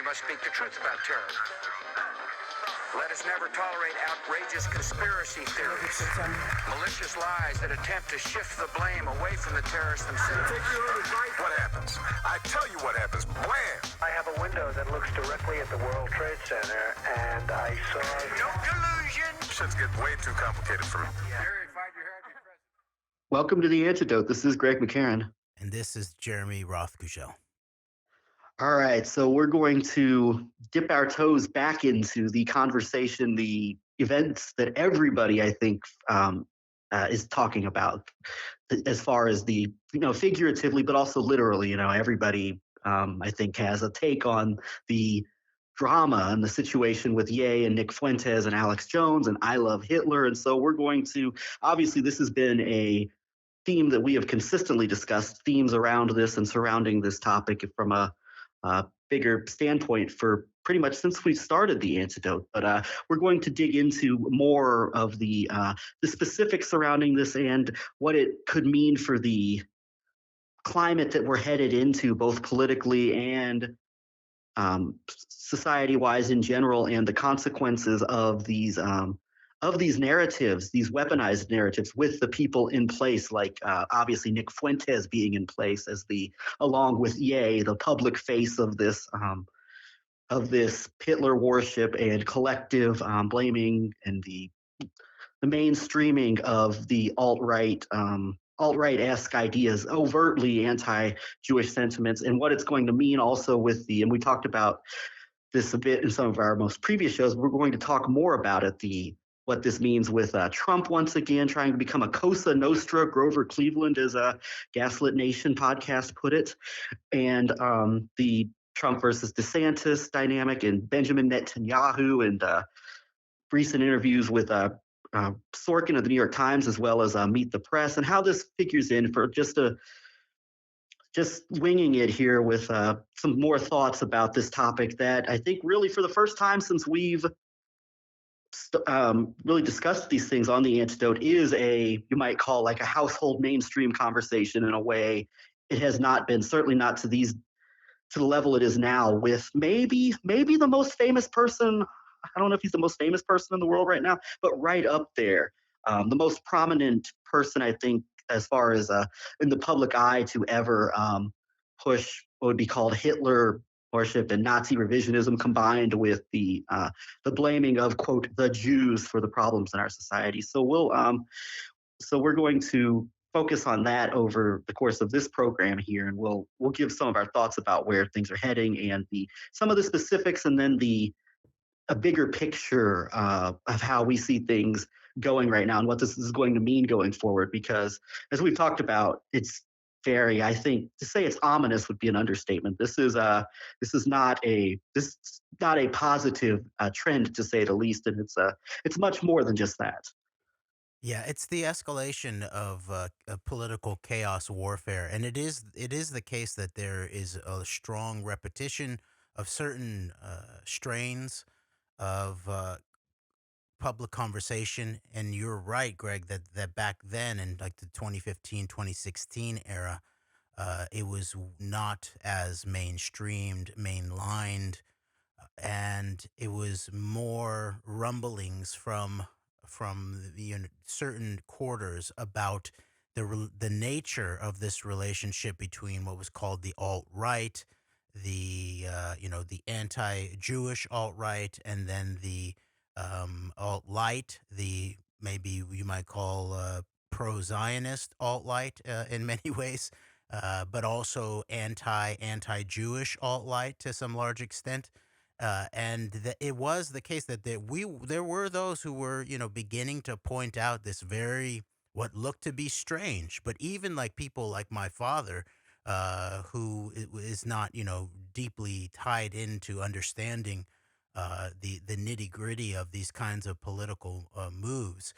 We must speak the truth about terror. Let us never tolerate outrageous conspiracy theories, malicious lies that attempt to shift the blame away from the terrorists themselves. What happens? I tell you what happens. Blam! I have a window that looks directly at the World Trade Center, and I saw... No delusion! Shit's getting way too complicated for me. Welcome to The Antidote. This is Greg McCarron. And this is Jeremy Rothe Kushel. All right, so we're going to dip our toes back into the conversation, the events that everybody, I think, is talking about, as far as the, figuratively, but also literally. Everybody, I think, has a take on the drama and the situation with Ye and Nick Fuentes and Alex Jones and I Love Hitler. And so we're going to, obviously, this has been a theme that we have consistently discussed, themes around this and surrounding this topic from a bigger standpoint for pretty much since we started The Antidote. But we're going to dig into more of the specifics surrounding this and what it could mean for the climate that we're headed into, both politically and society-wise in general, and the consequences of these narratives, these weaponized narratives, with the people in place, like obviously Nick Fuentes being in place as along with Ye, the public face of this Hitler worship and collective blaming, and the mainstreaming of the alt-right-esque ideas, overtly anti-Jewish sentiments, and what it's going to mean also with and we talked about this a bit in some of our most previous shows. We're going to talk more about it, what this means with Trump once again trying to become a Cosa Nostra, Grover Cleveland, as a Gaslit Nation podcast put it, and the Trump versus DeSantis dynamic, and Benjamin Netanyahu, and recent interviews with Sorkin of the New York Times, as well as Meet the Press, and how this figures in for just winging it here with some more thoughts about this topic that I think really for the first time since we've really discussed these things on The Antidote is you might call like a household mainstream conversation in a way it has not been, certainly not to the level it is now, with maybe the most famous person. I don't know if he's the most famous person in the world right now, but right up there, the most prominent person, I think, as far as in the public eye to ever push what would be called Hitler worship and Nazi revisionism, combined with the blaming of, quote, the Jews for the problems in our society. So we're going to focus on that over the course of this program here, and we'll give some of our thoughts about where things are heading and some of the specifics, and then a bigger picture of how we see things going right now and what this is going to mean going forward. Because as we've talked about, it's I think to say it's ominous would be an understatement. This is not a positive trend, to say the least, and it's much more than just that. Yeah, it's the escalation of political chaos warfare, and it is the case that there is a strong repetition of certain strains of public conversation. And you're right, Greg, that back then in like the 2015, 2016 era, it was not as mainlined, and it was more rumblings from certain quarters about the nature of this relationship between what was called the Alt Right, the anti-Jewish Alt Right, and then the Alt Lite, the maybe you might call pro-Zionist Alt Lite in many ways, but also anti-Jewish Alt Right to some large extent. And it was the case that there were those who were, beginning to point out this what looked to be strange, but even like people like my father, who is not, deeply tied into understanding the nitty gritty of these kinds of political moves,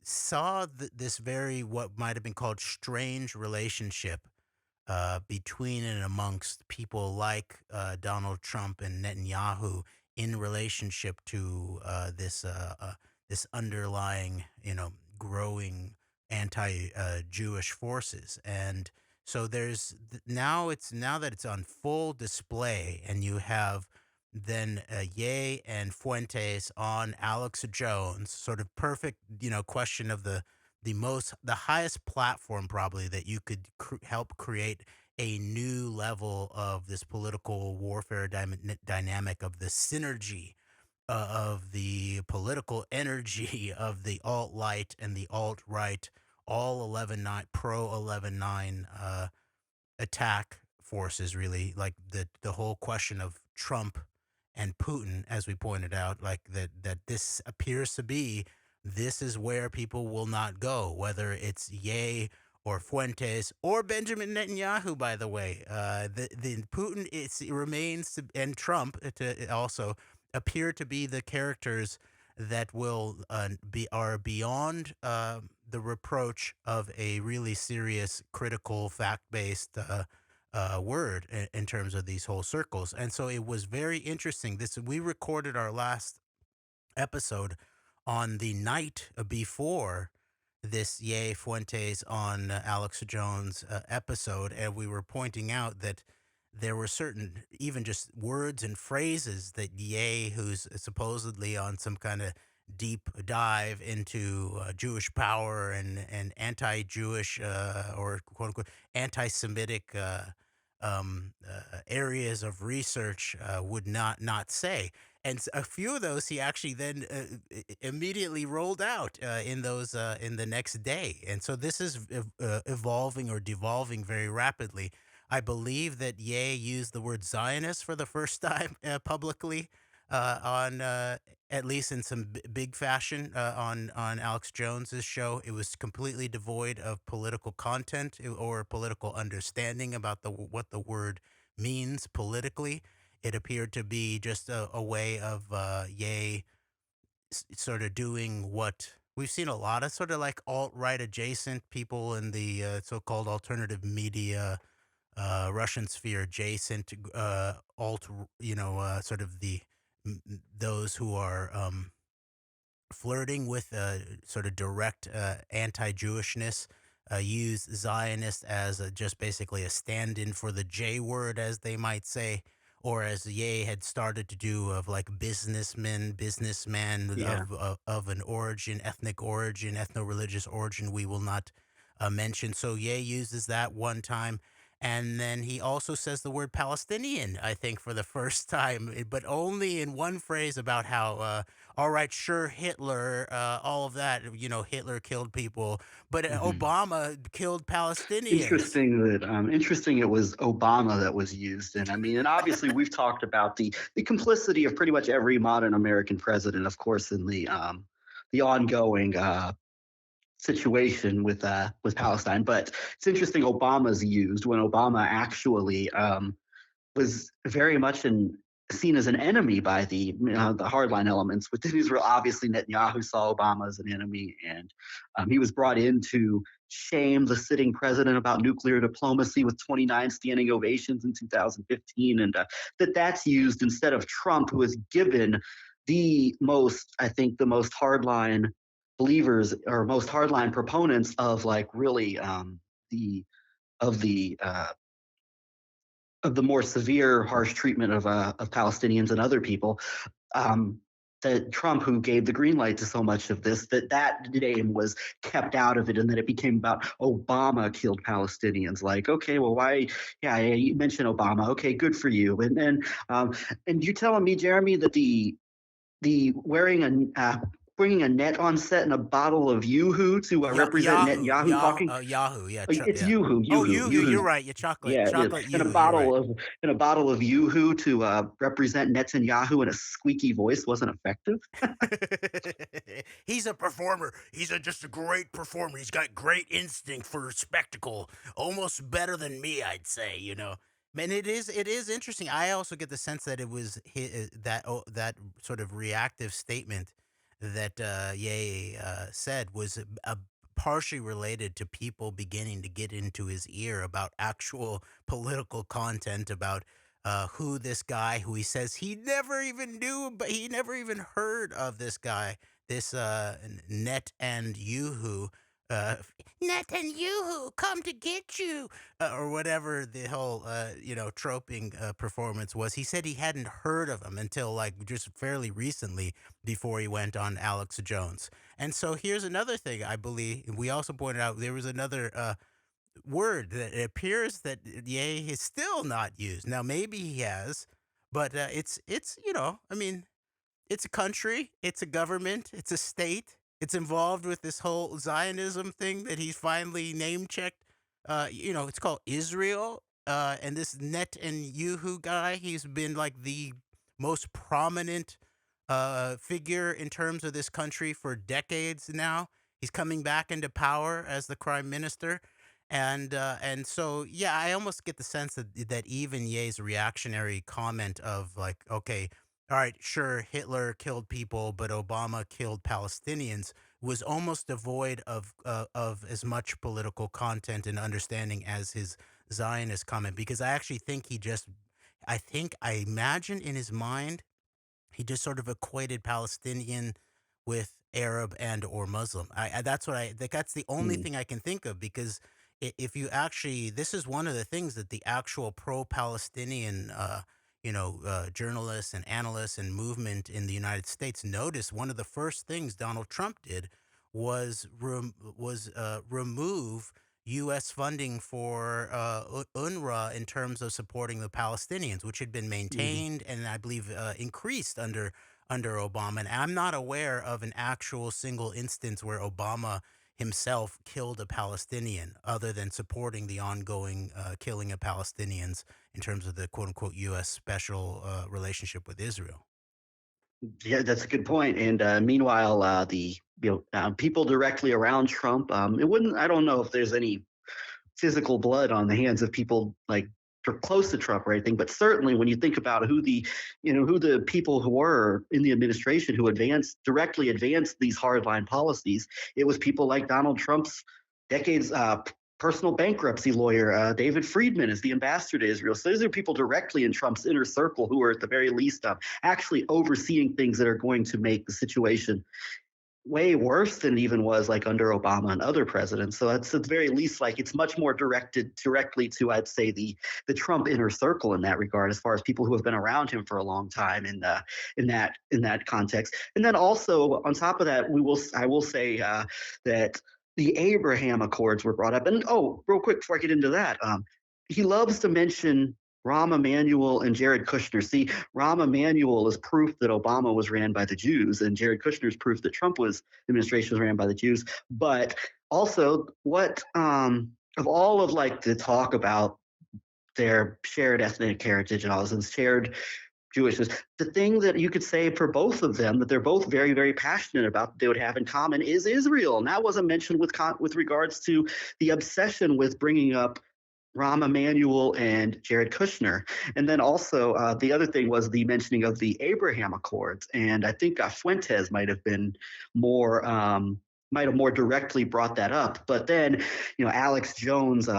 saw this what might have been called strange relationship between and amongst people like Donald Trump and Netanyahu in relationship to this underlying, growing anti-Jewish forces. And so now that it's on full display, and you have then Ye and Fuentes on Alex Jones, sort of perfect, question of the highest platform probably that you could help create a new level of this political warfare dynamic of the synergy of the political energy of the alt light and the alt right, all 11-9 pro 11-9 attack forces, really, like the whole question of Trump and Putin, as we pointed out, like that this appears to be, this is where people will not go, whether it's Ye or Fuentes or Benjamin Netanyahu. By the way, the Putin, it remains to, and Trump to also appear to be the characters that will are beyond the reproach of a really serious, critical, fact-based word in terms of these whole circles. And so it was very interesting. This we recorded our last episode on the night before this Ye Fuentes on Alex Jones episode, and we were pointing out that there were certain, even just words and phrases that Ye, who's supposedly on some kind of deep dive into Jewish power and anti-Jewish or quote unquote anti-Semitic areas of research would not say. And a few of those he actually then immediately rolled out in those in the next day. And so this is evolving or devolving very rapidly. I believe that Ye used the word Zionist for the first time publicly on at least in some big fashion on Alex Jones's show. It was completely devoid of political content or political understanding about what the word means politically. It appeared to be just a way of Ye sort of doing what we've seen a lot of sort of like alt right adjacent people in the so-called alternative media, Russian sphere adjacent, sort of those who are flirting with sort of direct anti-Jewishness, use Zionist as just basically a stand-in for the J word, as they might say, or as Ye had started to do of like businessman Yeah. of an origin, ethnic origin, ethno-religious origin we will not mention. So Ye uses that one time. And then he also says the word Palestinian, I think, for the first time, but only in one phrase about how all right, sure, Hitler, all of that, Hitler killed people, but hmm Obama killed Palestinians. Interesting it was Obama that was used. And I mean, and obviously we've talked about the complicity of pretty much every modern American president, of course, in the ongoing situation with Palestine. But it's interesting Obama's used when Obama actually was very much seen as an enemy by the hardline elements within Israel. Obviously, Netanyahu saw Obama as an enemy, and he was brought in to shame the sitting president about nuclear diplomacy with 29 standing ovations in 2015, and that's used instead of Trump, who has given the most hardline believers or most hardline proponents of like really the of the of the more severe, harsh treatment of Palestinians and other people. Um, that Trump, who gave the green light to so much of this, that name was kept out of it, and then it became about Obama killed Palestinians. Like, okay, well, why? Yeah, you mentioned Obama. Okay, good for you. And you telling me, Jeremy, that the bringing a net on set and a bottle of Yoo-Hoo to represent Yahoo, Netanyahu talking. Yahoo, yeah, It's yeah. Yoo-Hoo, Oh, Yoo-Hoo, Yoo-hoo, you're Yoo-Hoo's. right. Yeah, chocolate, Yeah, it is. chocolate Yoo-hoo, you're right. And a bottle of Yoo-Hoo to represent Netanyahu in a squeaky voice wasn't effective. He's a performer. Just a great performer. He's got great instinct for spectacle, almost better than me, I'd say. Man, it is interesting. I also get the sense that it was that sort of reactive statement that Ye said was partially related to people beginning to get into his ear about actual political content about who this guy, who he says he never even knew, but he never even heard of this guy, this Net and Yoo-hoo, Netanyahu, come to get you, or whatever the whole, troping performance was. He said he hadn't heard of him until like just fairly recently before he went on Alex Jones. And so here's another thing I believe we also pointed out there was another word that it appears that Ye is still not used. Now maybe he has, but it's I mean it's a country, it's a government, it's a state. It's involved with this whole Zionism thing that he's finally name checked. It's called Israel. And this Netanyahu guy, he's been like the most prominent figure in terms of this country for decades now. He's coming back into power as the prime minister. And so yeah, I almost get the sense that even Ye's reactionary comment of like, okay, all right, sure, Hitler killed people, but Obama killed Palestinians was almost devoid of as much political content and understanding as his Zionist comment, because I actually think I imagine in his mind he just sort of equated Palestinian with Arab and or Muslim. That's what I think. That's the only Mm. thing I can think of, because if you actually, this is one of the things that the actual pro-Palestinian, journalists and analysts and movement in the United States noticed. One of the first things Donald Trump did was remove U.S. funding for UNRWA in terms of supporting the Palestinians, which had been Mhm. maintained and I believe increased under Obama. And I'm not aware of an actual single instance where Obama himself killed a Palestinian, other than supporting the ongoing killing of Palestinians in terms of the quote unquote U.S. special relationship with Israel. Yeah, that's a good point. And meanwhile, the people directly around Trump, it wouldn't. I don't know if there's any physical blood on the hands of people like close to Trump or anything, but certainly when you think about who the people who were in the administration who directly advanced these hardline policies, it was people like Donald Trump's decades personal bankruptcy lawyer, David Friedman, is the ambassador to Israel. So these are people directly in Trump's inner circle who are at the very least actually overseeing things that are going to make the situation way worse than it even was like under Obama and other presidents. So that's at the very least like it's much more directed directly to, I'd say, the Trump inner circle in that regard, as far as people who have been around him for a long time in that context. And then also on top of that, I will say that the Abraham Accords were brought up. And oh, real quick before I get into that, he loves to mention Rahm Emanuel and Jared Kushner. See, Rahm Emanuel is proof that Obama was ran by the Jews, and Jared Kushner is proof that administration was ran by the Jews. But also, what of all of like the talk about their shared ethnic heritage and all this and shared Jewishness, the thing that you could say for both of them that they're both very, very passionate about that they would have in common is Israel. And that wasn't mentioned with regards to the obsession with bringing up Rahm Emanuel and Jared Kushner. And then also the other thing was the mentioning of the Abraham Accords. And I think Fuentes might have more directly brought that up. But then, Alex Jones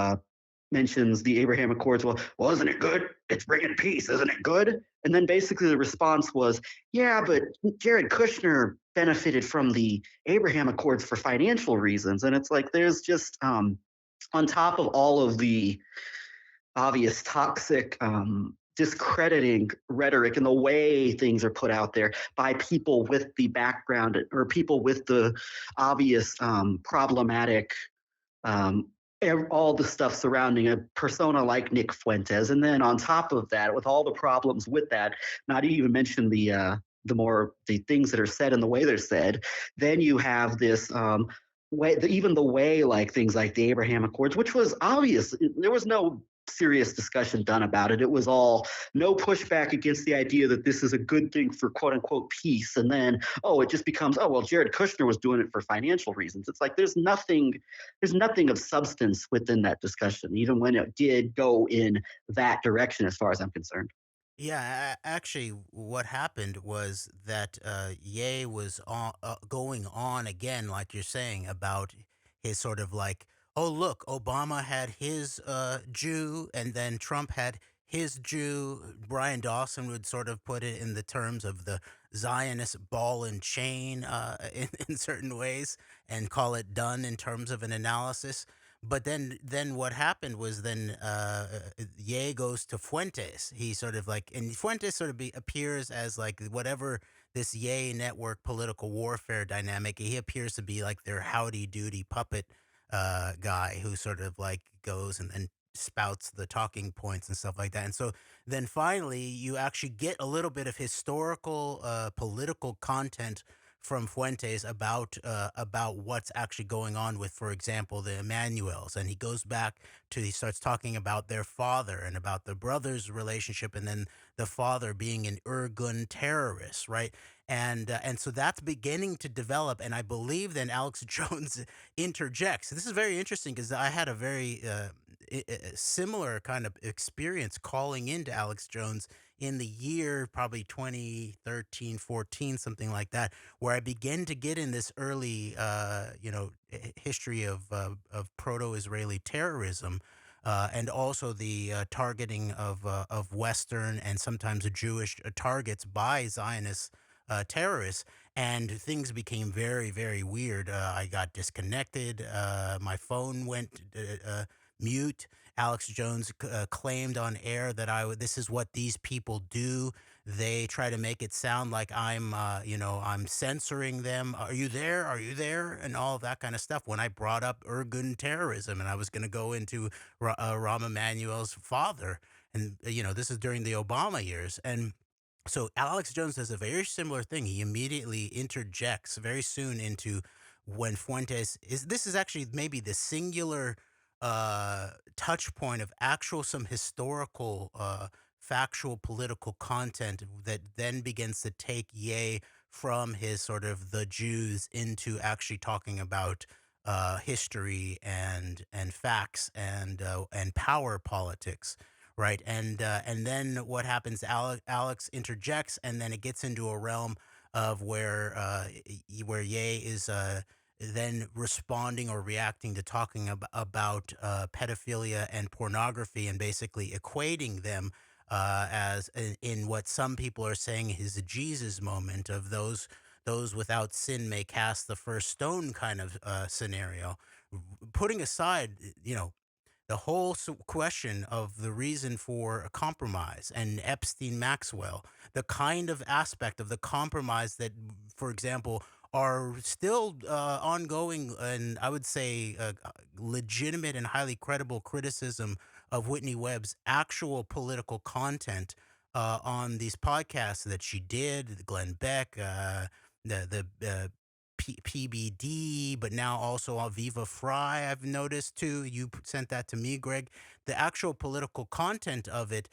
mentions the Abraham Accords. Well, isn't it good? It's bringing peace, isn't it good? And then basically the response was, yeah, but Jared Kushner benefited from the Abraham Accords for financial reasons. And it's like there's just on top of all of the obvious toxic discrediting rhetoric and the way things are put out there by people with the background or people with the obvious problematic all the stuff surrounding a persona like Nick Fuentes. And then on top of that, with all the problems with that, not even mention the things that are said and the way they're said, then you have this even the way like things like the Abraham Accords, which was obvious. There was no serious discussion done about it. It was all no pushback against the idea that this is a good thing for quote unquote peace. And then, it just becomes, well, Jared Kushner was doing it for financial reasons. It's like there's nothing of substance within that discussion, even when it did go in that direction, as far as I'm concerned. Yeah, actually, what happened was that Ye was going on again, like you're saying, about his sort of like, oh, look, Obama had his Jew, and then Trump had his Jew. Brian Dawson would sort of put it in the terms of the Zionist ball and chain in certain ways, and call it done in terms of an analysis. But then what happened was then Ye goes to Fuentes. He sort of like, and Fuentes sort of appears as like whatever this Ye network political warfare dynamic. He appears to be like their howdy doody puppet guy who sort of like goes and then spouts the talking points and stuff like that. And so then finally, you actually get a little bit of historical, political content from Fuentes about what's actually going on with, for example, the Emmanuels, and he goes back to he starts talking about their father and about the brothers' relationship, and then the father being an Irgun terrorist, right? And so that's beginning to develop, and I believe then Alex Jones interjects. This is very interesting because I had a very similar kind of experience calling into Alex Jones in the year probably 2013, 14, something like that, where I began to get in this early, history of proto-Israeli terrorism, and also the targeting of Western and sometimes Jewish targets by Zionist terrorists. And things became very, very weird. I got disconnected. My phone went mute. Alex Jones claimed on air that this is what these people do. They try to make it sound like I'm censoring them. Are you there? Are you there? And all of that kind of stuff. When I brought up Irgun terrorism and I was going to go into Rahm Emanuel's father, and this is during the Obama years, and so Alex Jones does a very similar thing. He immediately interjects very soon into when Fuentes is. This is actually maybe the singular touch point of actual some historical, factual, political content that then begins to take Ye from his sort of the Jews into actually talking about history and facts and power politics. Right, and then what happens? Alex interjects, and then it gets into a realm of where Ye is then responding or reacting to talking about pedophilia and pornography, and basically equating them as in what some people are saying is a Jesus moment of those without sin may cast the first stone kind of scenario. Putting aside, the whole question of the reason for a compromise and Epstein Maxwell, the kind of aspect of the compromise that, for example, are still ongoing, and I would say legitimate and highly credible criticism of Whitney Webb's actual political content on these podcasts that she did, Glenn Beck, the PBD, but now also Aviva Fry, I've noticed too. You sent that to me, Greg. The actual political content of it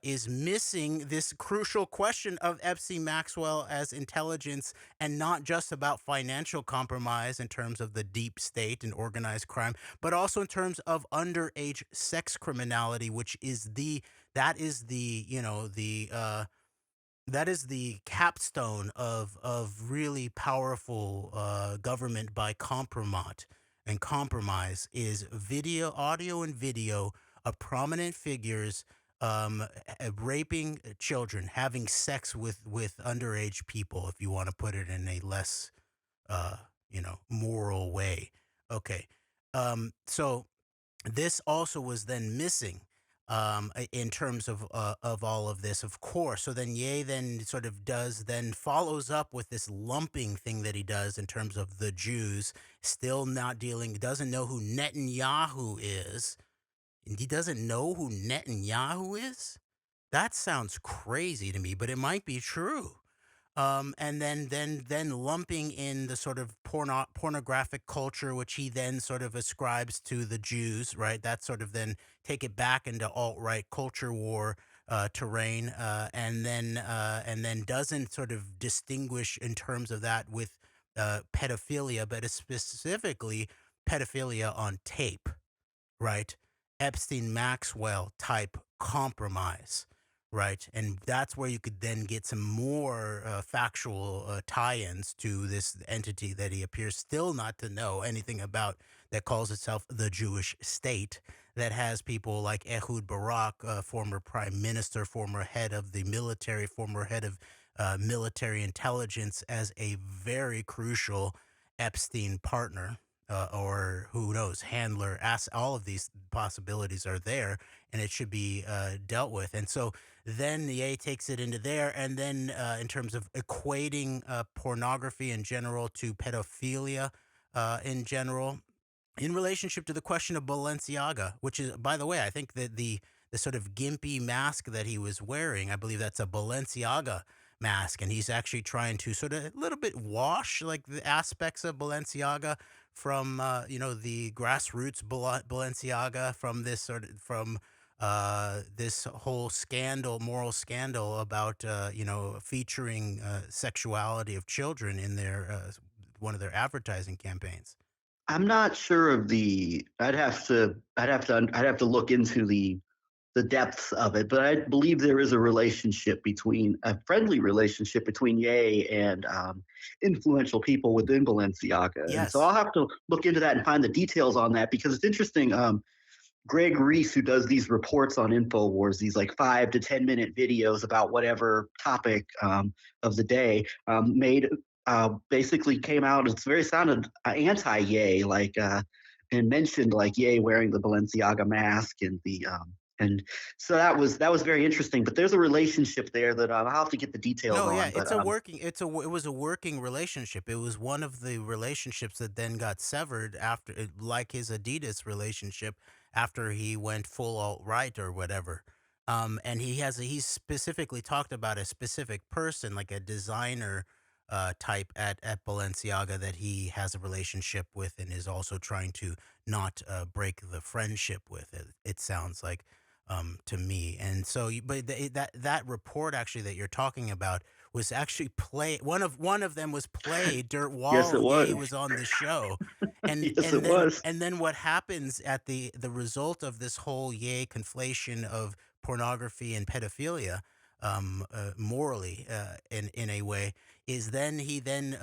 is missing this crucial question of Epstein Maxwell as intelligence, and not just about financial compromise in terms of the deep state and organized crime, but also in terms of underage sex criminality, which is that is the that is the capstone of really powerful government by compromise. And compromise is audio and video of prominent figures raping children, having sex with underage people, if you want to put it in a less moral way. Okay, so this also was then missing in terms of all of this, of course. So then Ye then sort of follows up with this lumping thing that he does in terms of the Jews, still not doesn't know who Netanyahu is. And he doesn't know who Netanyahu is? That sounds crazy to me, but it might be true. And then lumping in the sort of pornographic culture, which he then sort of ascribes to the Jews, right? That sort of then take it back into alt right culture war terrain, and then doesn't sort of distinguish in terms of that with pedophilia, but specifically pedophilia on tape, right? Epstein Maxwell type compromise, right? And that's where you could then get some more factual tie-ins to this entity that he appears still not to know anything about, that calls itself the Jewish state. that has people like Ehud Barak, former prime minister, former head of the military, former head of military intelligence, as a very crucial Epstein partner, or who knows, handler. All of these possibilities are there, and it should be dealt with. And so then the A takes it into there, and then in terms of equating pornography in general to pedophilia in general, in relationship to the question of Balenciaga, which is, by the way, I think that the sort of gimpy mask that he was wearing, I believe that's a Balenciaga mask, and he's actually trying to sort of a little bit wash like the aspects of Balenciaga from the grassroots Balenciaga from this sort of from this whole scandal, moral scandal about featuring sexuality of children in their one of their advertising campaigns. I'm not sure of the. I'd have to look into the depths of it, but I believe there is a friendly relationship between Ye and influential people within Balenciaga, and so Yes. I'll have to look into that and find the details on that because it's interesting. Greg Reese, who does these reports on InfoWars, these like 5 to 10 minute videos about whatever topic of the day, made basically came out. It's very sounded anti-Ye, and mentioned like Ye wearing the Balenciaga mask and so that was very interesting. But there's a relationship there that I'll have to get the details No, yeah, on. But it was a working relationship. It was one of the relationships that then got severed after, like his Adidas relationship, after he went full alt right or whatever. And he's specifically talked about a specific person, like a designer type at Balenciaga, that he has a relationship with and is also trying to not break the friendship with. It sounds like to me. And so, but that report actually that you're talking about was actually played. One of them was played yes, while it Ye was. was on the show, and Yes, it and then was. and then what happens at the result of this whole Ye conflation of pornography and pedophilia, morally, in a way, is then he then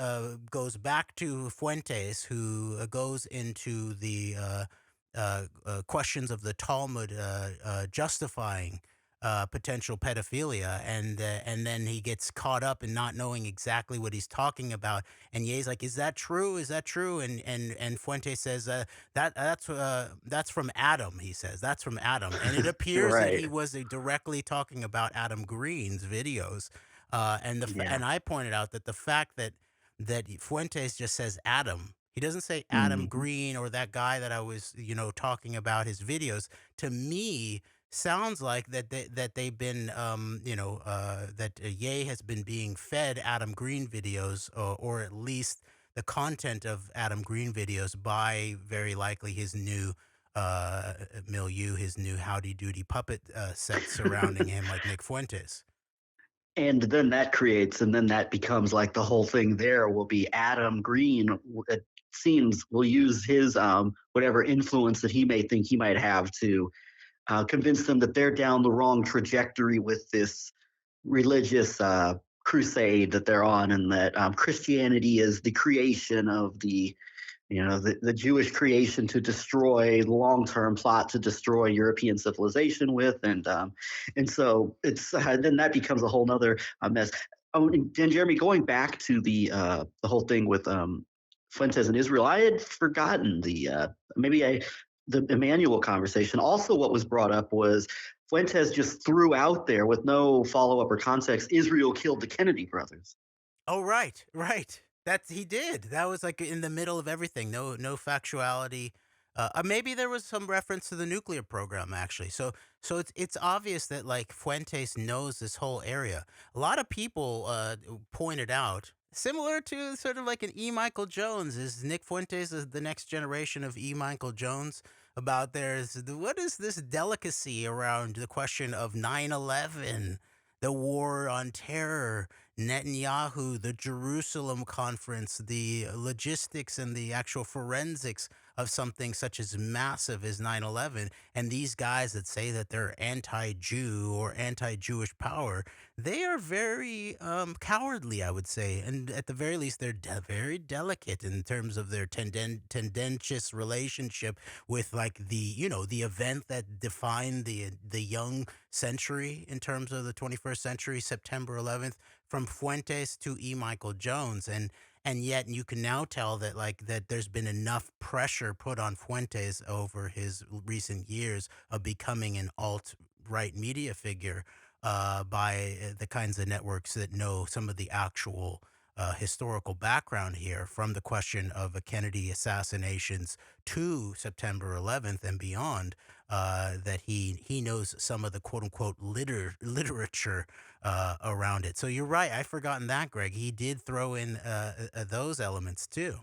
goes back to Fuentes, who goes into the questions of the Talmud justifying potential pedophilia, and then he gets caught up in not knowing exactly what he's talking about. And Ye's like, "Is that true? Is that true?" And Fuente says, "That's from Adam." He says, "That's from Adam," and it appears that Right. he was directly talking about Adam Green's videos. Yeah. And I pointed out that the fact that Fuentes just says Adam. He doesn't say Adam Mhm. Green or that guy that I was, talking about his videos. To me, sounds like that they've been, that Ye has been being fed Adam Green videos, or at least the content of Adam Green videos by very likely his new milieu, his new howdy doody puppet set surrounding him, like Nick Fuentes. And then that becomes like the whole thing there will be Adam Green. It seems will use his whatever influence that he may think he might have to convince them that they're down the wrong trajectory with this religious crusade that they're on, and that Christianity is the creation of the Jewish creation to destroy the long-term plot to destroy European civilization with, and so it's then that becomes a whole nother mess. Oh, and Jeremy, going back to the whole thing with Fuentes and Israel, I had forgotten the Emmanuel conversation. Also, what was brought up was Fuentes just threw out there with no follow-up or context, Israel killed the Kennedy brothers. Oh, right, right. That he did. That was like in the middle of everything. No factuality. Maybe there was some reference to the nuclear program actually. So it's obvious that like Fuentes knows this whole area. A lot of people pointed out, similar to sort of like an E. Michael Jones. Is Nick Fuentes is the next generation of E. Michael Jones? About what is this delicacy around the question of 9/11, the war on terror, Netanyahu, the Jerusalem conference, the logistics and the actual forensics of something such as massive as 9/11. And these guys that say that they're anti-Jew or anti-Jewish power, they are very cowardly, I would say, and at the very least, they're very delicate in terms of their tendentious relationship with like the event that defined the young century in terms of the 21st century, September 11th, from Fuentes to E. Michael Jones, and yet you can now tell that that there's been enough pressure put on Fuentes over his recent years of becoming an alt right media figure by the kinds of networks that know some of the actual historical background here, from the question of the Kennedy assassinations to September 11th and beyond, that he knows some of the quote unquote literature around it. So you're right. I've forgotten that, Greg. He did throw in those elements too.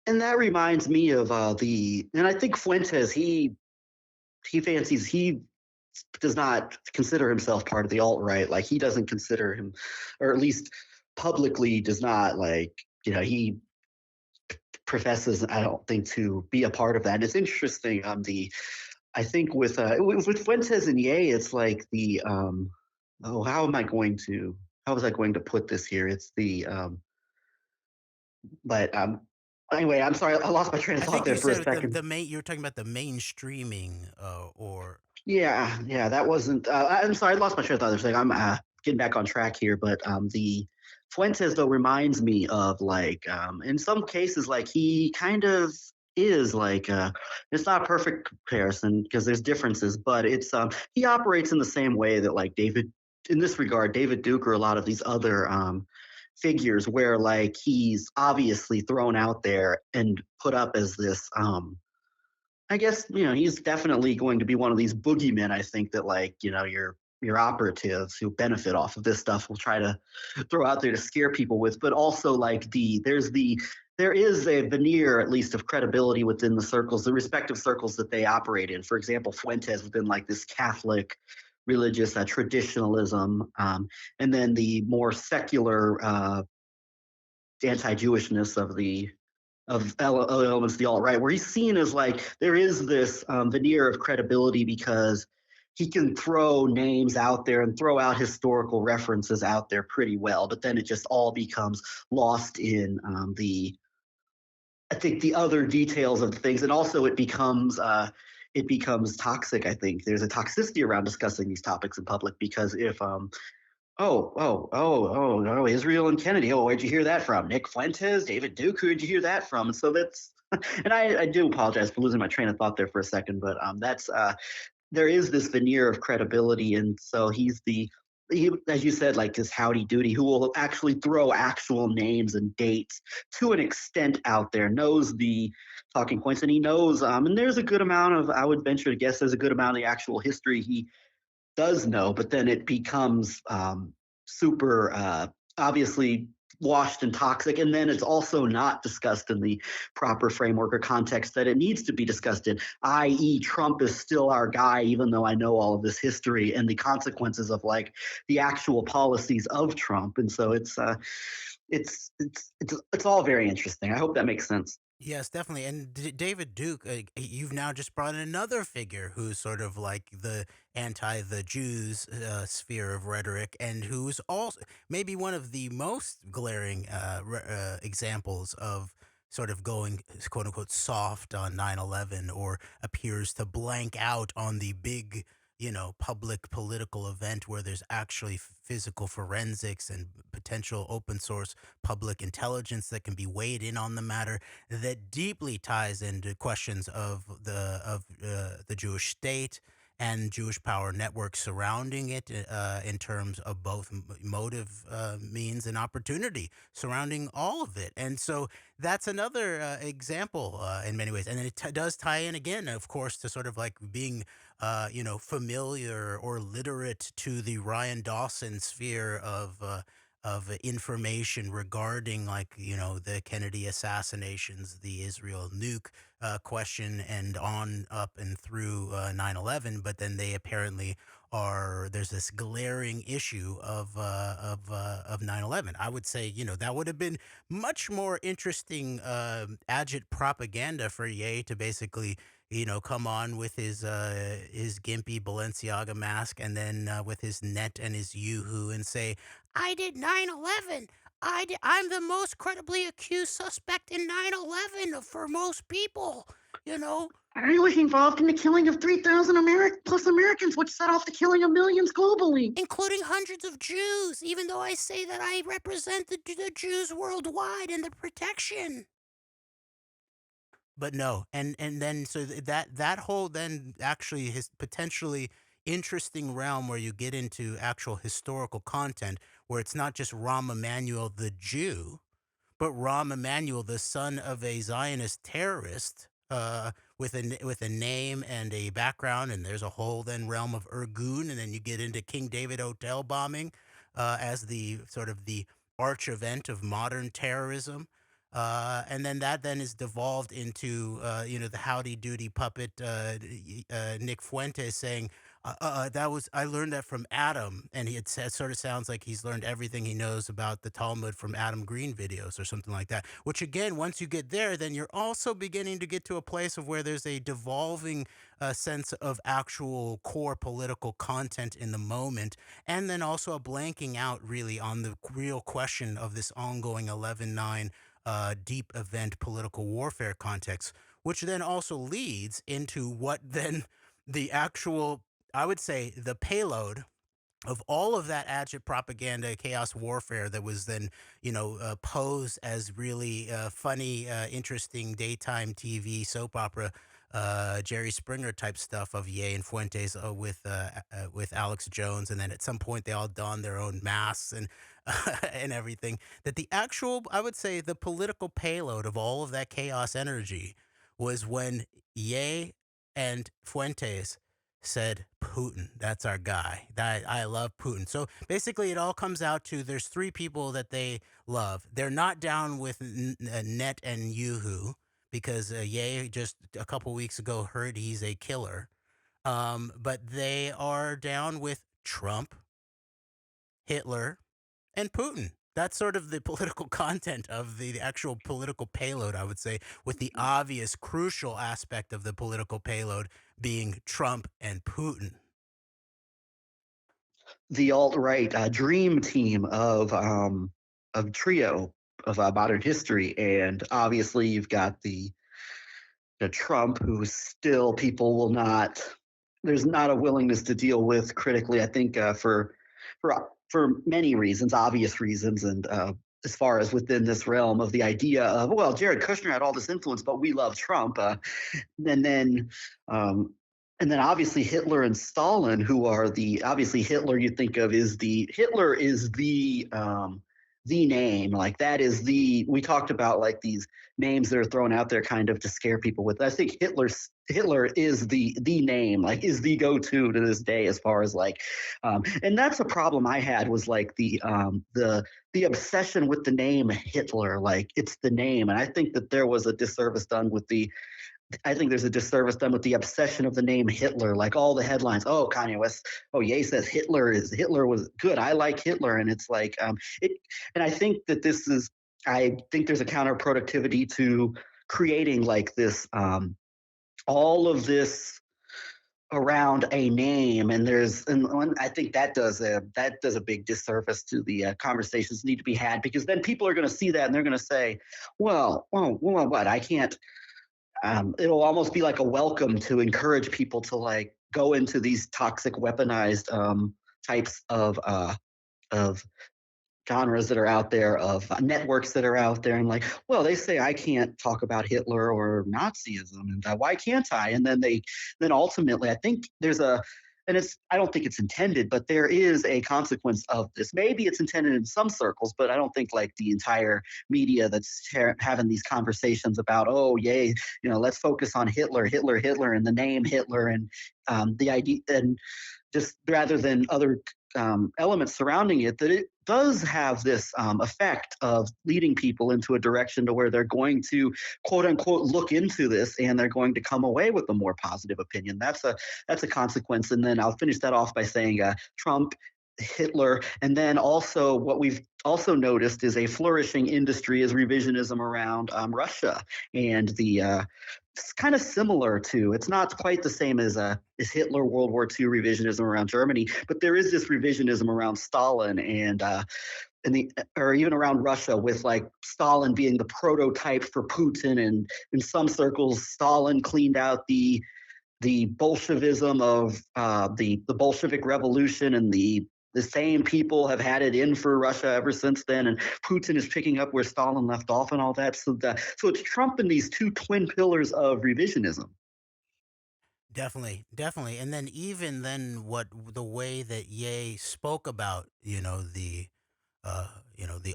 And that reminds me of and I think Fuentes, he does not consider himself part of the alt right. Like, he doesn't consider him, or at least publicly does not, he professes, I don't think, to be a part of that. And it's interesting. I think with Fuentes and Ye, it's like how was I going to put this here? It's but anyway, I'm sorry, I lost my train of I thought think there you for a said second. the main. You were talking about the mainstreaming, or Yeah, that wasn't. I'm sorry, I lost my train of thought there for a second. I'm getting back on track here, but the Fuentes though reminds me of in some cases, like, he kind of is it's not a perfect comparison because there's differences, but it's he operates in the same way that, like, in this regard, David Duke or a lot of these other figures, where like he's obviously thrown out there and put up as this I guess, he's definitely going to be one of these boogeymen. I think that, like, your operatives who benefit off of this stuff will try to throw out there to scare people with. But also, like, there is a veneer, at least, of credibility within the respective circles that they operate in. For example, Fuentes has been like this Catholic religious traditionalism, and then the more secular anti-Jewishness of elements of the alt right, where he's seen as like there is this veneer of credibility because he can throw names out there and throw out historical references out there pretty well, but then it just all becomes lost in I think the other details of the things, and also it becomes toxic. I think there's a toxicity around discussing these topics in public because if oh, Israel and Kennedy. Oh, where'd you hear that from? Nick Fuentes, David Duke, who'd you hear that from? And so that's, and I do apologize for losing my train of thought there for a second, but there is this veneer of credibility. And so as you said, like this howdy doody, who will actually throw actual names and dates to an extent out there, knows the talking points, and he knows, and there's a good amount of, I would venture to guess, there's a good amount of the actual history he does know, but then it becomes super obviously washed and toxic, and then it's also not discussed in the proper framework or context that it needs to be discussed in, i.e. Trump is still our guy, even though I know all of this history and the consequences of like the actual policies of Trump. And so it's all very interesting. I hope that makes sense. yes, definitely. And David Duke, you've now just brought in another figure who's sort of like the anti the Jews sphere of rhetoric, and who's also maybe one of the most glaring examples of sort of going quote unquote soft on 9/11, or appears to blank out on the big, public political event where there's actually physical forensics and potential open source public intelligence that can be weighed in on the matter, that deeply ties into questions of the Jewish state and Jewish power networks surrounding it, in terms of both motive, means, and opportunity surrounding all of it. And so that's another example in many ways. And then it does tie in again, of course, to sort of like being, familiar or literate to the Ryan Dawson sphere of information regarding, like, the Kennedy assassinations, the Israel nuke question, and on up and through 9/11. But then they apparently there's this glaring issue of 9/11. I would say, that would have been much more interesting agit propaganda for Ye to basically, come on with his gimpy Balenciaga mask, and then with his net and his yoo-hoo, and say, "I did 9/11. I'm the most credibly accused suspect in 9/11 for most people, you know." I was involved in the killing of 3,000 plus Americans, which set off the killing of millions globally. Including hundreds of Jews, even though I say that I represent the Jews worldwide and the protection. But no, and then so that whole then actually his potentially interesting realm where you get into actual historical content where it's not just Rahm Emanuel the Jew, but Rahm Emanuel, the son of a Zionist terrorist, with a name and a background, and there's a whole then realm of Irgun, and then you get into King David Hotel bombing as the sort of the arch event of modern terrorism. And then that then is devolved into the howdy doody puppet Nick Fuentes saying, that was I learned that from Adam, and he had said sort of sounds like he's learned everything he knows about the Talmud from Adam Green videos or something like that. Which again, once you get there, then you're also beginning to get to a place of where there's a devolving sense of actual core political content in the moment, and then also a blanking out really on the real question of this ongoing 11/9 deep event political warfare context, which then also leads into what then the actual, I would say, the payload of all of that agit propaganda, chaos warfare that was then, posed as really funny, interesting daytime TV soap opera, Jerry Springer type stuff of Ye and Fuentes with Alex Jones, and then at some point they all donned their own masks and and everything. That the actual, I would say, the political payload of all of that chaos energy was when Ye and Fuentes said Putin. That's our guy. That I love Putin. So basically, it all comes out to there's three people that they love. They're not down with Net and Yoo-hoo because Ye just a couple weeks ago heard he's a killer. But they are down with Trump, Hitler, and Putin. That's sort of the political content of the actual political payload, I would say, with the obvious crucial aspect of the political payload being Trump and Putin. The alt right dream team of trio of modern history, and obviously you've got the Trump, who still people will not. There's not a willingness to deal with critically. I think for many reasons, obvious reasons, and as far as within this realm of the idea of, well, Jared Kushner had all this influence, but we love Trump, and then um, and then obviously Hitler and Stalin, who are obviously Hitler you think of is Hitler is the name, like that is we talked about like these names that are thrown out there kind of to scare people with. I think Hitler is the name, like is the go-to to this day as far as like and that's a problem I had was like the obsession with the name Hitler, like it's the name. And I think that there was a disservice done with I think there's a disservice done with the obsession of the name Hitler, like all the headlines. Oh, Kanye West. Oh, Ye says Hitler was good. I like Hitler, and it's like it. And I think that I think there's a counterproductivity to creating like this, all of this around a name, and I think that does a big disservice to the conversations need to be had, because then people are going to see that and they're going to say, well, what I can't. It'll almost be like a welcome to encourage people to like go into these toxic weaponized types of genres that are out there, of networks that are out there, and like, well, they say I can't talk about Hitler or Nazism, and why can't I? And then ultimately, I think I don't think it's intended, but there is a consequence of this. Maybe it's intended in some circles, but I don't think like the entire media that's having these conversations about, oh, yay, let's focus on Hitler, and the name Hitler, and the idea, and just rather than other elements surrounding it, that it does have this effect of leading people into a direction to where they're going to quote unquote look into this and they're going to come away with a more positive opinion. That's a consequence. And then I'll finish that off by saying Trump, Hitler, and then also what we've also noticed is a flourishing industry is revisionism around Russia and the it's kind of similar to, it's not quite the same as Hitler World War II revisionism around Germany, but there is this revisionism around Stalin and the or even around Russia, with like Stalin being the prototype for Putin, and in some circles Stalin cleaned out the Bolshevism of the Bolshevik Revolution, and the same people have had it in for Russia ever since then, and Putin is picking up where Stalin left off and all that. So it's Trump and these two twin pillars of revisionism. Definitely, definitely. And then even then what the way that Ye spoke about, the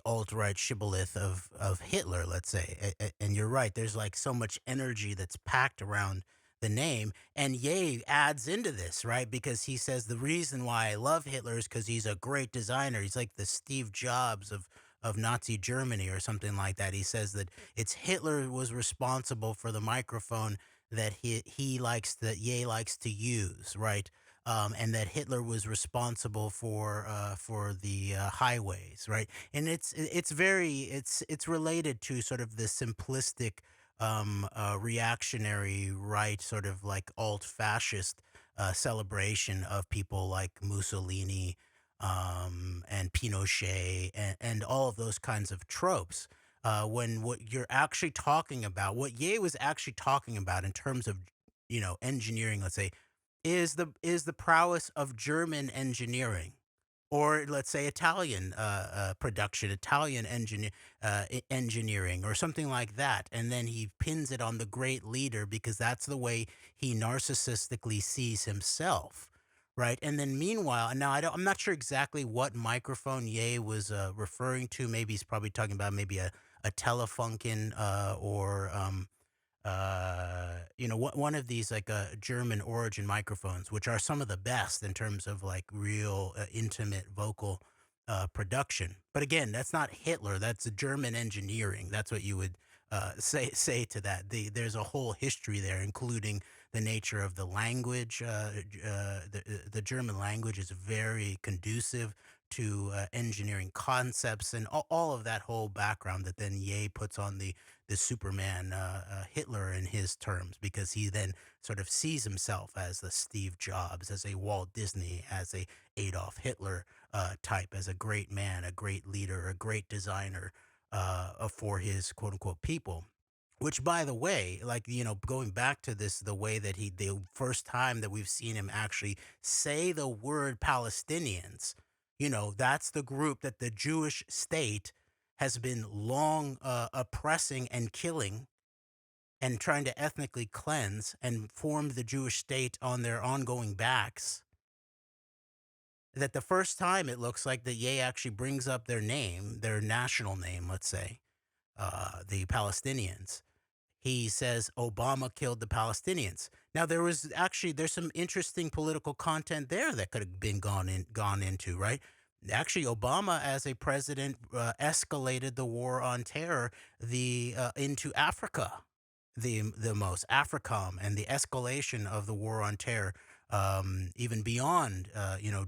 alt right shibboleth of Hitler, let's say. And you're right, there's like so much energy that's packed around the name. And Ye adds into this, right? Because he says the reason why I love Hitler is because he's a great designer. He's like the Steve Jobs of Nazi Germany or something like that. He says that it's Hitler was responsible for the microphone that he likes, that Ye likes to use, right? And that Hitler was responsible for the highways, right? And it's related to sort of the simplistic reactionary right, sort of like alt fascist celebration of people like Mussolini and Pinochet and all of those kinds of tropes. When what you're actually talking about, what Ye was actually talking about in terms of engineering, let's say, is the prowess of German engineering, or let's say Italian production, Italian engineering, or something like that. And then he pins it on the great leader because that's the way he narcissistically sees himself. Right. And then meanwhile, and now I'm not sure exactly what microphone Ye was referring to. Maybe he's probably talking about maybe a Telefunken or one of these like German origin microphones, which are some of the best in terms of like real intimate vocal production. But again, that's not Hitler. That's German engineering. That's what you would say to that. There's a whole history there, including the nature of the language. The German language is very conducive to engineering concepts and all of that whole background that then Ye puts on the Superman Hitler in his terms, because he then sort of sees himself as the Steve Jobs, as a Walt Disney, as a Adolf Hitler type, as a great man, a great leader, a great designer for his quote unquote people. Which, by the way, like, going back to this, the way that the first time that we've seen him actually say the word Palestinians, that's the group that the Jewish state has been long oppressing and killing and trying to ethnically cleanse and form the Jewish state on their ongoing backs. That the first time it looks like that Ye actually brings up their name, their national name, let's say, the Palestinians, he says Obama killed the Palestinians. Now there's some interesting political content there that could have been gone into, right? Actually, Obama as a president escalated the war on terror the into Africa, the most AFRICOM, and the escalation of the war on terror, even beyond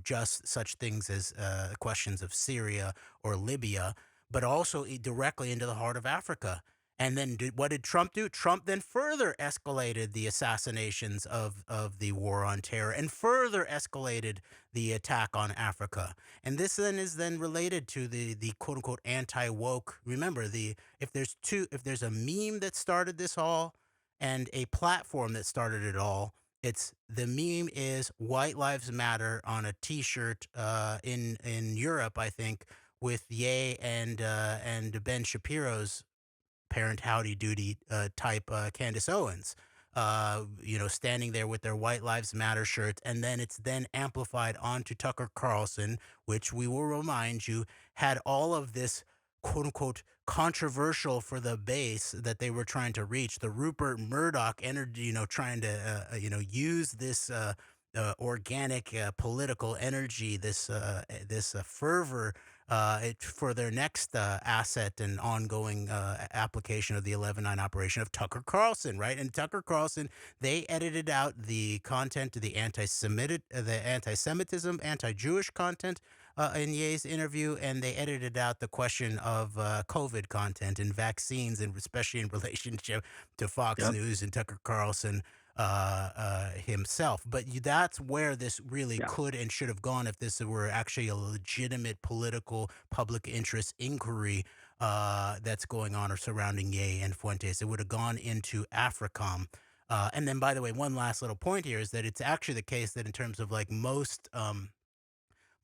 just such things as questions of Syria or Libya, but also directly into the heart of Africa. And then what did Trump do? Trump then further escalated the assassinations of the war on terror and further escalated the attack on Africa. And this then is then related to the quote unquote anti woke. Remember, if there's a meme that started this all and a platform that started it all, it's the meme is White Lives Matter on a T-shirt in Europe, I think, with Ye and Ben Shapiro's parent howdy doody type Candace Owens, standing there with their White Lives Matter shirts. And then it's then amplified onto Tucker Carlson, which we will remind you had all of this quote unquote controversial for the base that they were trying to reach. The Rupert Murdoch energy, trying to, use this organic political energy, this fervor for their next asset and ongoing application of the 11/9 operation of Tucker Carlson, right? And Tucker Carlson, they edited out the content, the anti-Semitism, anti-Jewish content in Ye's interview, and they edited out the question of COVID content and vaccines, and especially in relationship to Fox Yep. News and Tucker Carlson himself. But that's where this really Yeah. could and should have gone if this were actually a legitimate political public interest inquiry that's going on or surrounding Ye and Fuentes. It would have gone into AFRICOM. And then, by the way, one last little point here is that it's actually the case that in terms of like most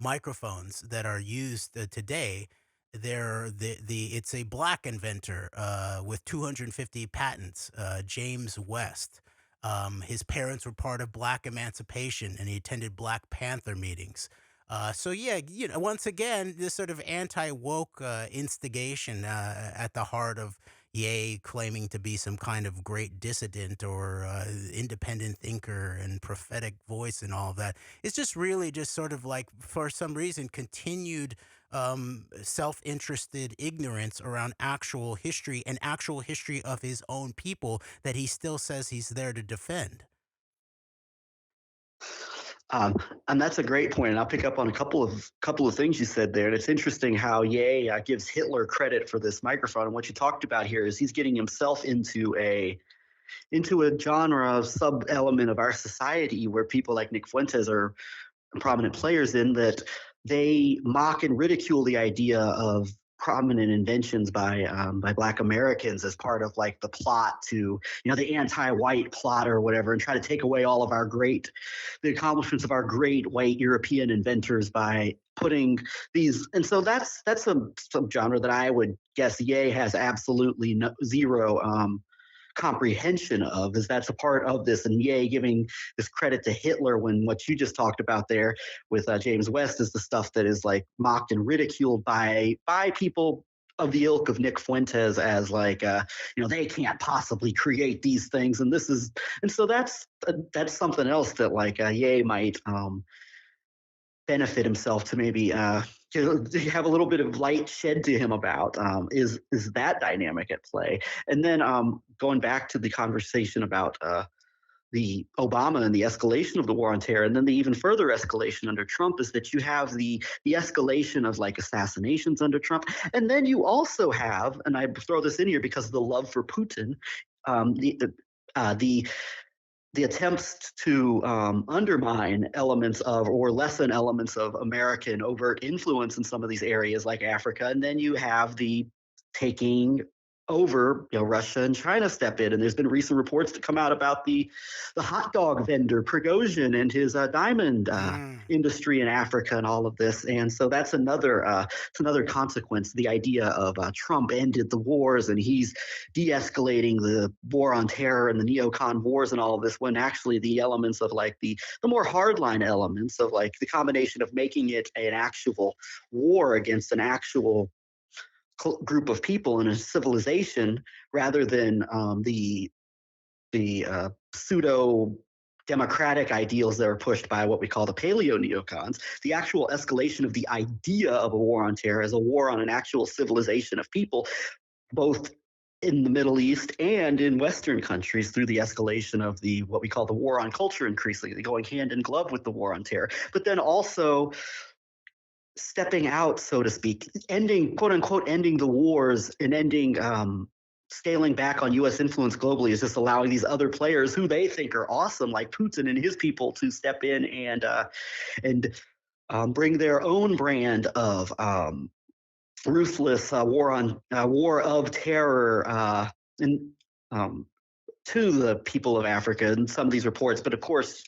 microphones that are used today, they're the it's a black inventor with 250 patents, James West. His parents were part of Black Emancipation, and he attended Black Panther meetings. So yeah, once again, this sort of anti-woke instigation at the heart of Ye claiming to be some kind of great dissident or independent thinker and prophetic voice and all of that. It's just really just sort of like, for some reason, continued self-interested ignorance around actual history and actual history of his own people that he still says he's there to defend. Um, and that's a great point. And I'll pick up on a couple of things you said there. And it's interesting how Ye gives Hitler credit for this microphone. And what you talked about here is he's getting himself into a genre of sub element of our society where people like Nick Fuentes are prominent players in, that they mock and ridicule the idea of prominent inventions by Black Americans as part of like the plot to, the anti-white plot or whatever, and try to take away all of the accomplishments of our great white European inventors by putting these. And so that's a subgenre that I would guess Ye has absolutely zero comprehension of, is that's a part of this. And Ye giving this credit to Hitler when what you just talked about there with James West is the stuff that is like mocked and ridiculed by people of the ilk of Nick Fuentes as like they can't possibly create these things, and so that's something else that like Ye might benefit himself to maybe have a little bit of light shed to him about, is that dynamic at play. And then going back to the conversation about the Obama and the escalation of the war on terror, and then the even further escalation under Trump, is that you have the escalation of like assassinations under Trump, and then you also have, and I throw this in here because of the love for Putin, the attempts to undermine elements of or lessen elements of American overt influence in some of these areas like Africa. And then you have the taking over, Russia and China step in. And there's been recent reports to come out about the hot dog vendor Prigozhin and his diamond industry in Africa and all of this. And so that's another consequence. The idea of Trump ended the wars and he's de-escalating the war on terror and the neocon wars and all of this, when actually the elements of like the more hardline elements of like the combination of making it an actual war against an actual group of people in a civilization, rather than the pseudo democratic ideals that are pushed by what we call the paleo neocons. The actual escalation of the idea of a war on terror as a war on an actual civilization of people, both in the Middle East and in Western countries, through the escalation of the what we call the war on culture, increasingly going hand in glove with the war on terror. But then also stepping out, so to speak, ending, quote unquote, ending the wars and ending, scaling back on U.S. influence globally, is just allowing these other players who they think are awesome, like Putin and his people, to step in and bring their own brand of ruthless war of terror and to the people of Africa in some of these reports. But of course,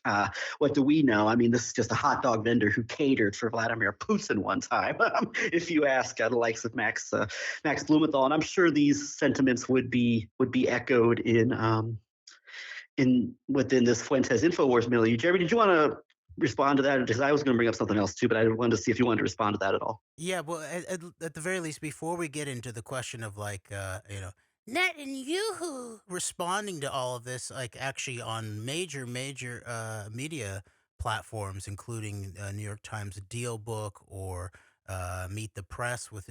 what do we know? I mean, this is just a hot dog vendor who catered for Vladimir Putin one time. If you ask the likes of Max Blumenthal, and I'm sure these sentiments would be echoed in within this Fuentes Infowars milieu. Jeremy, did you want to respond to that? Because I was going to bring up something else too, but I wanted to see if you wanted to respond to that at all. Yeah, well, at the very least, before we get into the question of like, Netanyahu responding to all of this, like actually on major media platforms, including New York Times Deal Book or Meet the Press with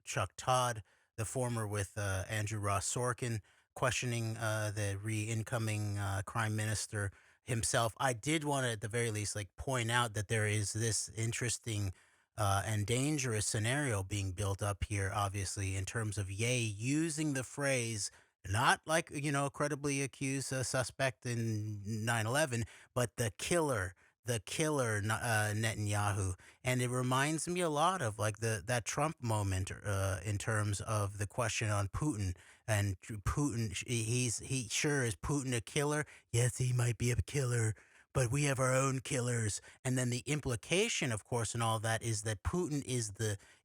Chuck Todd, the former with Andrew Ross Sorkin, questioning the incoming Prime Minister himself. I did want to, at the very least, like point out that there is this interesting and dangerous scenario being built up here, obviously, in terms of Ye using the phrase, not like, credibly accused suspect in 9/11, but the killer Netanyahu. And it reminds me a lot of like that Trump moment in terms of the question on Putin. And Putin, he sure is Putin a killer? Yes, he might be a killer, but we have our own killers. And then the implication, of course, and all that is that Putin is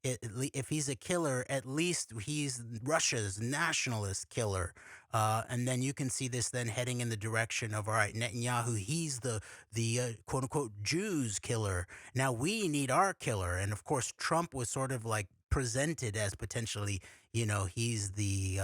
if he's a killer, at least he's Russia's nationalist killer. And then you can see this then heading in the direction of, all right, Netanyahu, he's the quote unquote Jews killer. Now we need our killer. And of course, Trump was sort of like presented as potentially, he's the,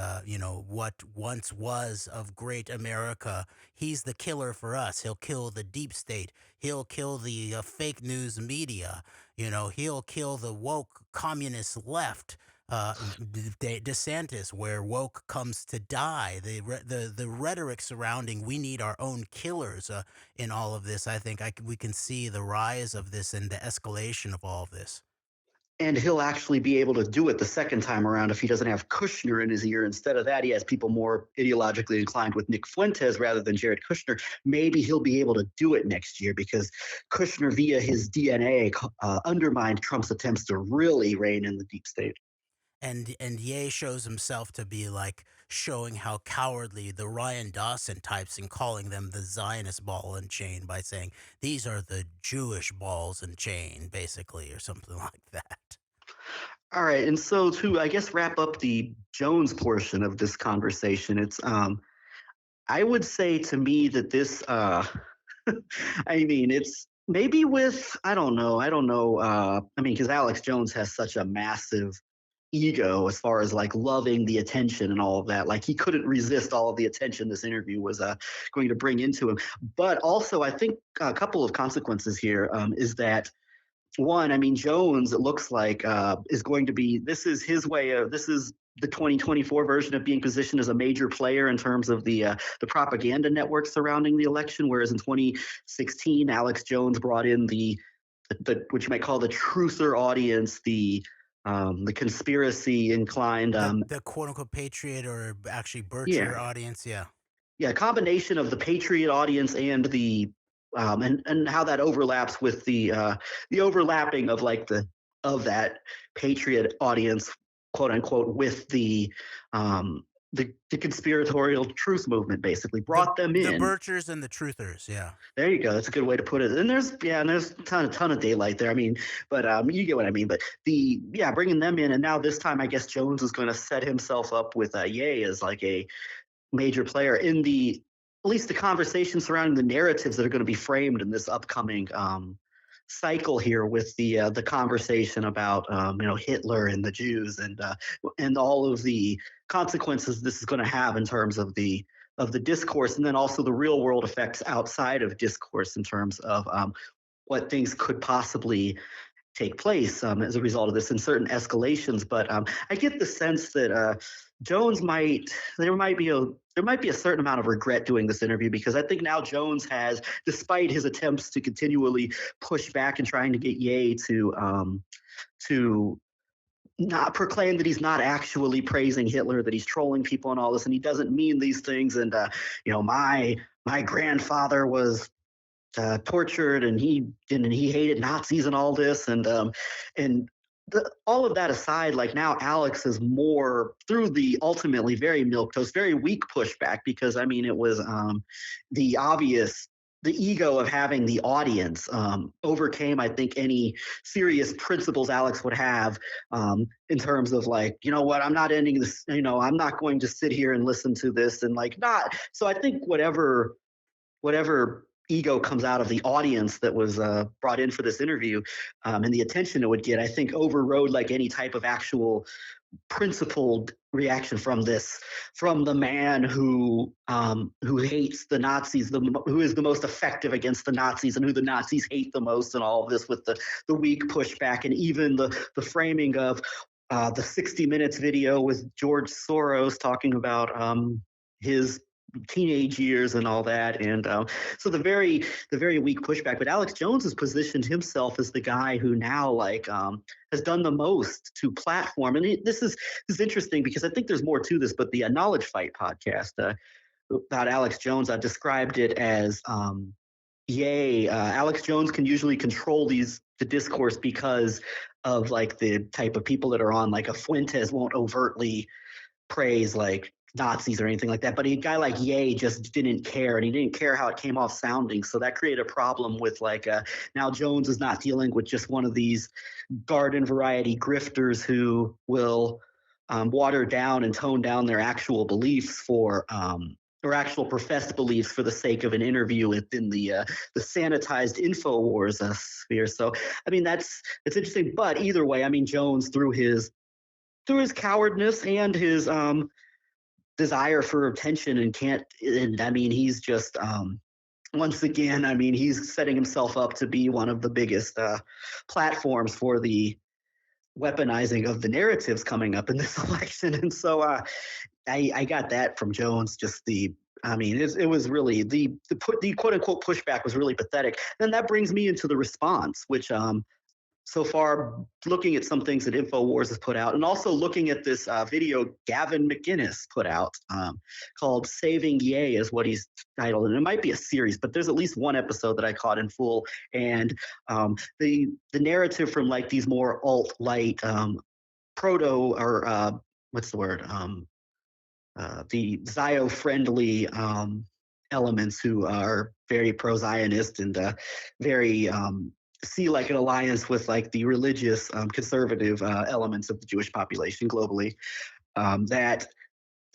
what once was of great America. He's the killer for us. He'll kill the deep state. He'll kill the fake news media. He'll kill the woke communist left. DeSantis, where woke comes to die. The rhetoric surrounding we need our own killers in all of this. I think we can see the rise of this and the escalation of all of this. And he'll actually be able to do it the second time around if he doesn't have Kushner in his ear. Instead of that, he has people more ideologically inclined with Nick Fuentes rather than Jared Kushner. Maybe he'll be able to do it next year because Kushner, via his DNA, undermined Trump's attempts to really rein in the deep state. And Ye shows himself to be like showing how cowardly the Ryan Dawson types and calling them the Zionist ball and chain by saying these are the Jewish balls and chain, basically, or something like that. All right, and so to, I guess, wrap up the Jones portion of this conversation, it's I would say to me that this I mean, it's maybe with I don't know I mean, because Alex Jones has such a massive ego as far as like loving the attention and all of that. Like he couldn't resist all of the attention this interview was going to bring into him. But also, I think a couple of consequences here is that one, I mean, Jones, it looks like is going to be. This is his way of. This is the 2024 version of being positioned as a major player in terms of the propaganda network surrounding the election. Whereas in 2016, Alex Jones brought in the what you might call the truther audience, the conspiracy inclined, the quote unquote patriot or actually Bircher audience, a combination of the patriot audience and the and how that overlaps with the overlapping of like of that patriot audience, quote unquote, with the conspiratorial truth movement, basically brought them in. The Birchers and the Truthers, yeah. There you go. That's a good way to put it. And there's a ton of daylight there. I mean, but you get what I mean. But bringing them in, and now this time, I guess Jones is going to set himself up with Ye as like a major player in at least the conversation surrounding the narratives that are going to be framed in this upcoming cycle here with the conversation about Hitler and the Jews and all of the consequences this is going to have in terms of the discourse, and then also the real world effects outside of discourse in terms of what things could possibly take place as a result of this in certain escalations. But I get the sense that Jones there might be a certain amount of regret doing this interview, because I think now Jones has, despite his attempts to continually push back and trying to get Ye to not proclaim that he's not actually praising Hitler, that he's trolling people and all this, and he doesn't mean these things. And my grandfather was tortured, and he hated Nazis and all this, and all of that aside, like now Alex is more through the ultimately very milquetoast, very weak pushback, because I mean it was the ego of having the audience overcame, I think, any serious principles Alex would have in terms of like, you know what, I'm not ending this, I'm not going to sit here and listen to this and like not. So I think whatever ego comes out of the audience that was brought in for this interview, and the attention it would get, I think overrode like any type of actual principled reaction from the man who hates the Nazis, who is the most effective against the Nazis, and who the Nazis hate the most, and all of this with the weak pushback, and even the framing of the 60 Minutes video with George Soros talking about his teenage years and all that, and so the very weak pushback. But Alex Jones has positioned himself as the guy who now has done the most to platform. And this is interesting because I think there's more to this. But the Knowledge Fight podcast about Alex Jones, I described it as Alex Jones can usually control the discourse because of like the type of people that are on. Like a Fuentes won't overtly praise like Nazis or anything like that, but a guy like Ye just didn't care, and he didn't care how it came off sounding. So that created a problem with now Jones is not dealing with just one of these garden variety grifters who will water down and tone down their actual beliefs or actual professed beliefs for the sake of an interview within the sanitized InfoWars sphere. So I mean it's interesting, but either way, I mean Jones through his cowardness and his desire for attention and I mean he's just once again, I mean he's setting himself up to be one of the biggest platforms for the weaponizing of the narratives coming up in this election. And so I got that from Jones. Just it was really the quote unquote pushback was really pathetic. And that brings me into the response, which so far, looking at some things that InfoWars has put out, and also looking at this video Gavin McInnes put out called Saving Ye is what he's titled. And it might be a series, but there's at least one episode that I caught in full. And the narrative from like these more alt-light proto or what's the word? The Zio-friendly elements who are very pro-Zionist and very see like an alliance with like the religious conservative elements of the Jewish population globally, that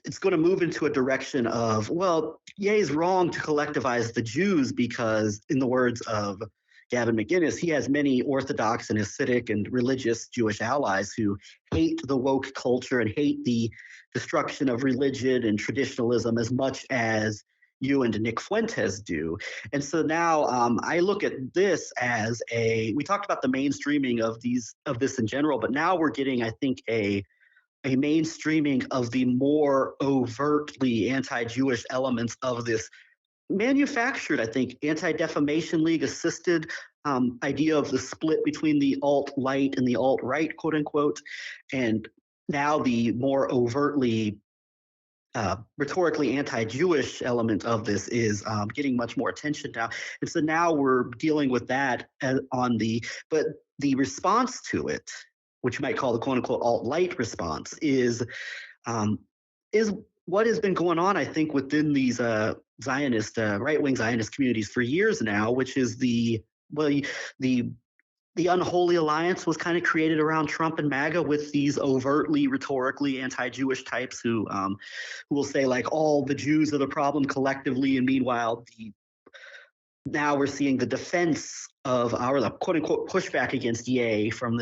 it's going to move into a direction of, well, Ye is wrong to collectivize the Jews because, in the words of Gavin McInnes, he has many Orthodox and Hasidic and religious Jewish allies who hate the woke culture and hate the destruction of religion and traditionalism as much as you and Nick Fuentes do. And so now I look at this as we talked about the mainstreaming of this in general, but now we're getting, I think, a mainstreaming of the more overtly anti-Jewish elements of this manufactured, I think, Anti-Defamation League assisted idea of the split between the alt-light and the alt-right, quote unquote, and now the more overtly rhetorically anti-Jewish element of this is getting much more attention now. And so now we're dealing with that but the response to it, which you might call the quote unquote alt-light response, is what has been going on, I think, within these Zionist, right-wing Zionist communities for years now, which is the unholy alliance was kind of created around Trump and MAGA with these overtly rhetorically anti-Jewish types who will say like all the Jews are the problem collectively, and meanwhile now we're seeing the defense of the quote unquote pushback against Ye from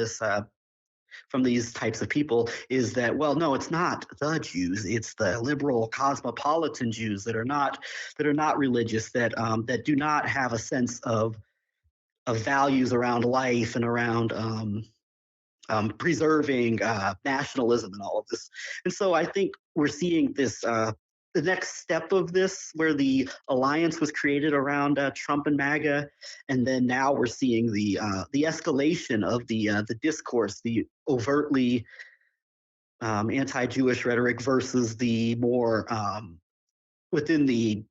these types of people is that, well, no, it's not the Jews, it's the liberal cosmopolitan Jews that are not religious, that do not have a sense of values around life and around preserving nationalism and all of this. And so I think we're seeing this, the next step of this, where the alliance was created around Trump and MAGA, and then now we're seeing the escalation of the discourse, the overtly anti-Jewish rhetoric versus the more within the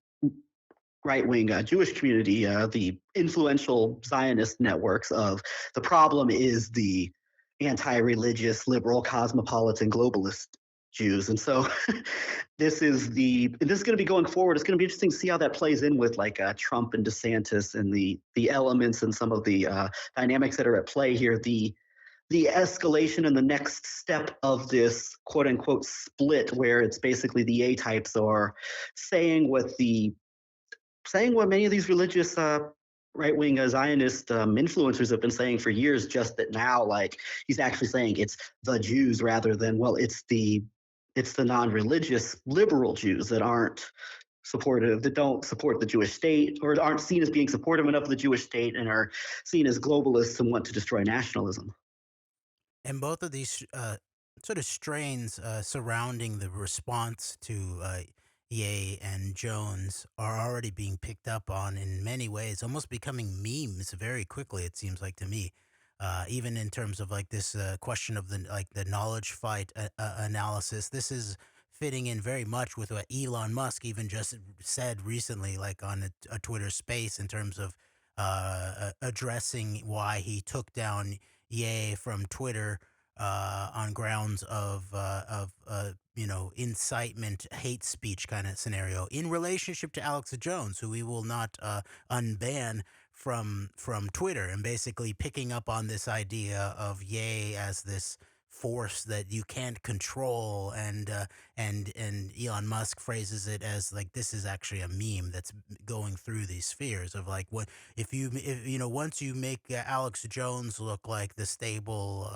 right-wing Jewish community, the influential Zionist networks of the problem is the anti-religious, liberal, cosmopolitan, globalist Jews. And so this is going to be going forward. It's going to be interesting to see how that plays in with like Trump and DeSantis and the elements and some of the dynamics that are at play here. The escalation and the next step of this quote unquote split, where it's basically the A types are saying what the saying what many of these religious right-wing Zionist influencers have been saying for years, just that now, like, he's actually saying it's the Jews rather than, well, it's the non-religious liberal Jews that aren't supportive, that don't support the Jewish state or aren't seen as being supportive enough of the Jewish state and are seen as globalists and want to destroy nationalism. And both of these sort of strains surrounding the response to Ye and Jones are already being picked up on in many ways, almost becoming memes very quickly. It seems like to me, even in terms of like this question of the knowledge fight analysis. This is fitting in very much with what Elon Musk even just said recently, like on a Twitter Space, in terms of addressing why he took down Ye from Twitter on grounds of incitement, hate speech kind of scenario in relationship to Alex Jones, who we will not unban from Twitter, and basically picking up on this idea of Ye as this force that you can't control, and Elon Musk phrases it as like this is actually a meme that's going through these spheres of like what if once you make Alex Jones look like the stable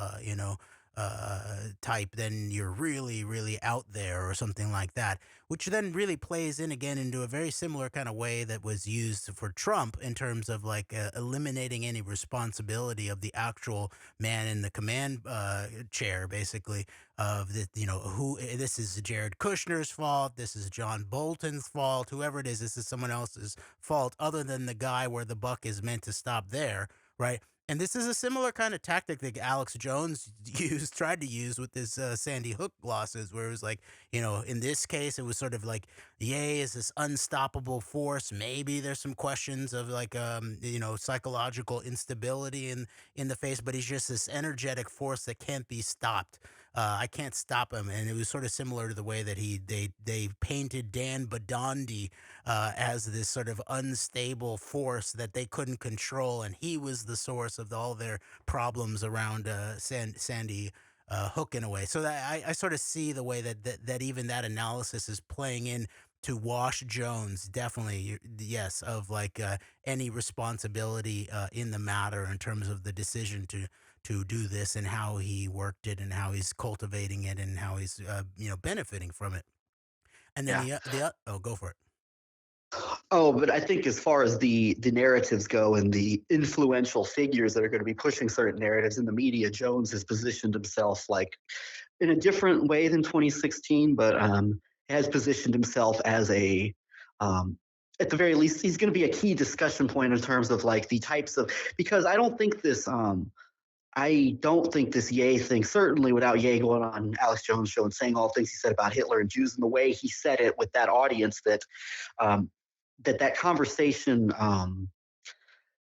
type, then you're really, really out there or something like that, which then really plays in again into a very similar kind of way that was used for Trump in terms of like eliminating any responsibility of the actual man in the command chair, basically, of the, who this is Jared Kushner's fault, this is John Bolton's fault, whoever it is, this is someone else's fault other than the guy where the buck is meant to stop there, right? And this is a similar kind of tactic that Alex Jones tried to use with his Sandy Hook losses, where it was like, in this case, it was sort of like, Ye is this unstoppable force. Maybe there's some questions of like, psychological instability in the face, but he's just this energetic force that can't be stopped. I can't stop him, and it was sort of similar to the way that they painted Dan Badandi as this sort of unstable force that they couldn't control, and he was the source of all their problems around Sandy Hook in a way. So that I sort of see the way that even that analysis is playing in to wash Jones, definitely, yes, of like any responsibility in the matter in terms of the decision to do this and how he worked it and how he's cultivating it and how he's benefiting from it. And then Yeah. oh, go for it. Oh, but I think as far as the narratives go and the influential figures that are going to be pushing certain narratives in the media, Jones has positioned himself like in a different way than 2016, but has positioned himself as at the very least, he's going to be a key discussion point in terms of like the types of, because I don't think this Ye thing, certainly without Ye going on Alex Jones' show and saying all the things he said about Hitler and Jews and the way he said it with that audience, that conversation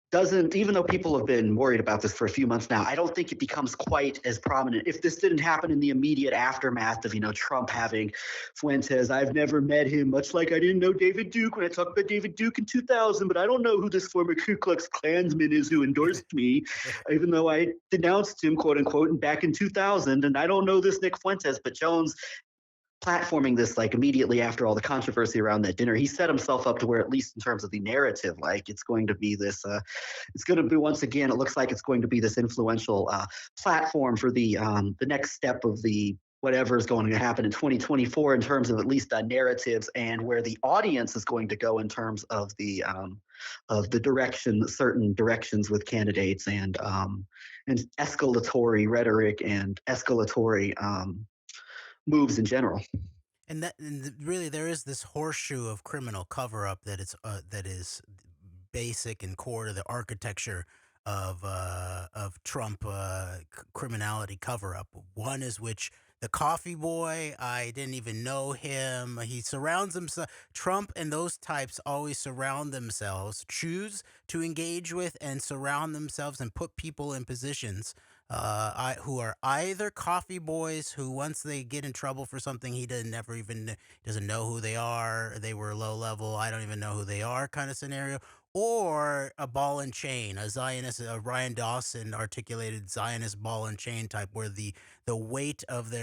doesn't, even though people have been worried about this for a few months now, I don't think it becomes quite as prominent. If this didn't happen in the immediate aftermath of, Trump having Fuentes, I've never met him, much like I didn't know David Duke when I talked about David Duke in 2000, but I don't know who this former Ku Klux Klansman is who endorsed me, even though I denounced him, quote unquote, back in 2000, and I don't know this Nick Fuentes, but Jones platforming this like immediately after all the controversy around that dinner, he set himself up to where, at least in terms of the narrative, like it's going to be this it's going to be, once again, it looks like it's going to be this influential platform for the next step of the whatever is going to happen in 2024 in terms of at least narratives, and where the audience is going to go in terms of the direction, certain directions with candidates, and escalatory rhetoric and escalatory moves in general. And really, there is this horseshoe of criminal cover-up that is basic and core to the architecture of Trump criminality cover-up. One is which the coffee boy, I didn't even know him. He surrounds himself. Trump and those types always surround themselves, choose to engage with and surround themselves and put people in positions who are either coffee boys who, once they get in trouble for something, he doesn't know who they are. They were low level. I don't even know who they are kind of scenario. or a ball and chain, a Zionist, Ryan Dawson articulated Zionist ball and chain type, where the weight of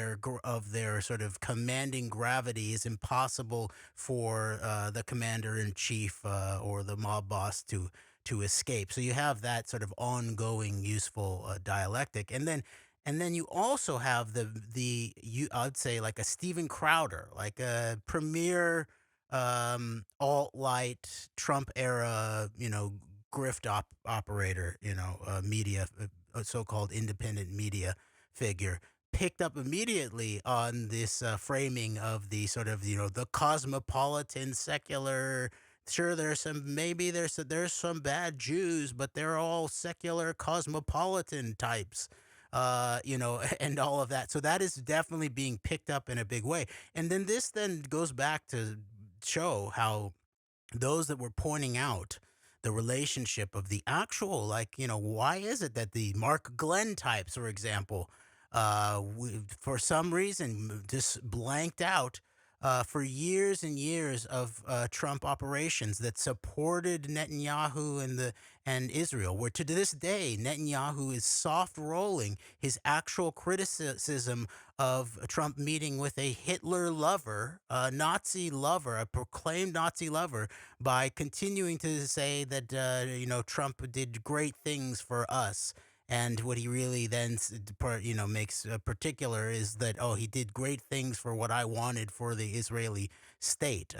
of their sort of commanding gravity is impossible for the commander in chief or the mob boss to escape. So you have that sort of ongoing useful dialectic, and then you also have I'd say like a Steven Crowder, like a premier alt light Trump era, grift operator, media, a so-called independent media figure, picked up immediately on this framing of the sort of, the cosmopolitan secular. Sure, there's some bad Jews, but they're all secular cosmopolitan types, and all of that. So that is definitely being picked up in a big way. And then this then goes back to show how those that were pointing out the relationship of the actual, like, why is it that the Mark Glenn types, for example, for some reason just blanked out for years and years of Trump operations that supported Netanyahu and Israel, where to this day Netanyahu is soft rolling his actual criticism of Trump meeting with a Hitler lover, a Nazi lover, a proclaimed Nazi lover, by continuing to say that Trump did great things for us. And what he really then makes particular is that, oh, he did great things for what I wanted for the Israeli state,